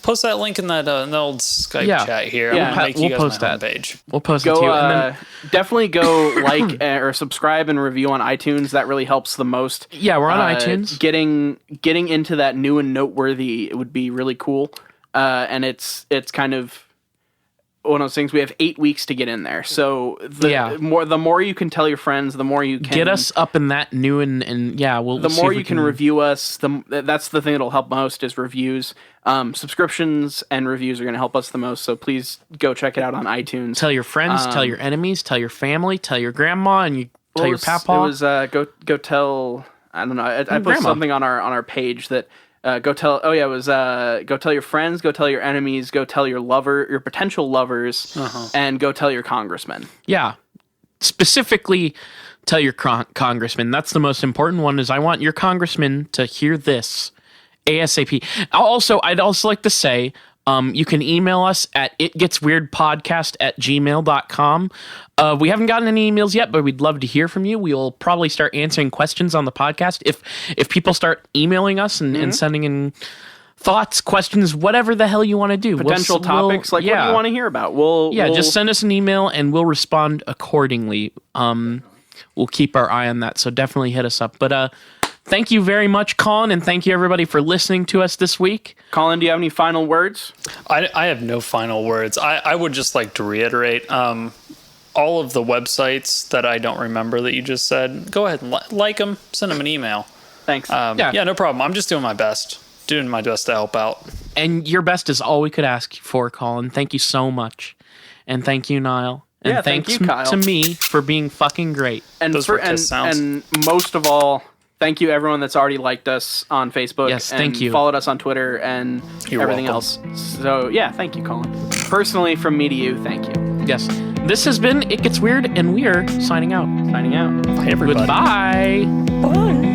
C: post that link in that old Skype chat here?
A: Yeah,
C: I'm going to make you guys
B: post
C: my
B: that
C: homepage.
B: We'll post it to you. And then,
A: definitely go like or subscribe and review on iTunes. That really helps the most.
B: Yeah, we're on iTunes.
A: Getting into that new and noteworthy, it would be really cool. And it's kind of one of those things. We have 8 weeks to get in there, so the more you can tell your friends, the more you can
B: get us up in that new and
A: the more you can review us. That's the thing that'll help most is reviews. Subscriptions and reviews are going to help us the most. So please go check it out on iTunes.
B: Tell your friends, tell your enemies, tell your family, tell your grandma, and tell your papa.
A: It was go tell. I don't know. I put something on our page that. Go tell your friends, go tell your enemies, go tell your potential lovers, and go tell your congressman.
B: Yeah. Specifically, tell your congressman. That's the most important one, is I want your congressman to hear this ASAP. I'd also like to say, You can email us at itgetsweirdpodcast@gmail.com. We haven't gotten any emails yet, but we'd love to hear from you. We will probably start answering questions on the podcast. If people start emailing us and sending in thoughts, questions, whatever the hell you want to do.
A: Potential topics, what do you want to hear about? We'll
B: just send us an email and we'll respond accordingly. We'll keep our eye on that, so definitely hit us up. But thank you very much, Collin, and thank you everybody for listening to us this week.
A: Collin, do you have any final words?
C: I have no final words. I would just like to reiterate all of the websites that I don't remember that you just said. Go ahead and like them, send them an email.
A: Thanks.
C: Yeah, no problem. I'm just doing my best. Doing my best to help out.
B: And your best is all we could ask for, Collin. Thank you so much. And thank you, Nile. And
A: thank
B: thanks
A: you, Kyle.
B: to me for being fucking great.
A: And and most of all, thank you everyone that's already liked us on Facebook.
B: Yes,
A: and
B: thank you.
A: Followed us on Twitter and everything else. So yeah, thank you, Collin. Personally, from me to you, thank you.
B: Yes. This has been It Gets Weird, and we are signing out.
A: Signing out.
C: Bye, everybody.
B: Goodbye.
C: Bye.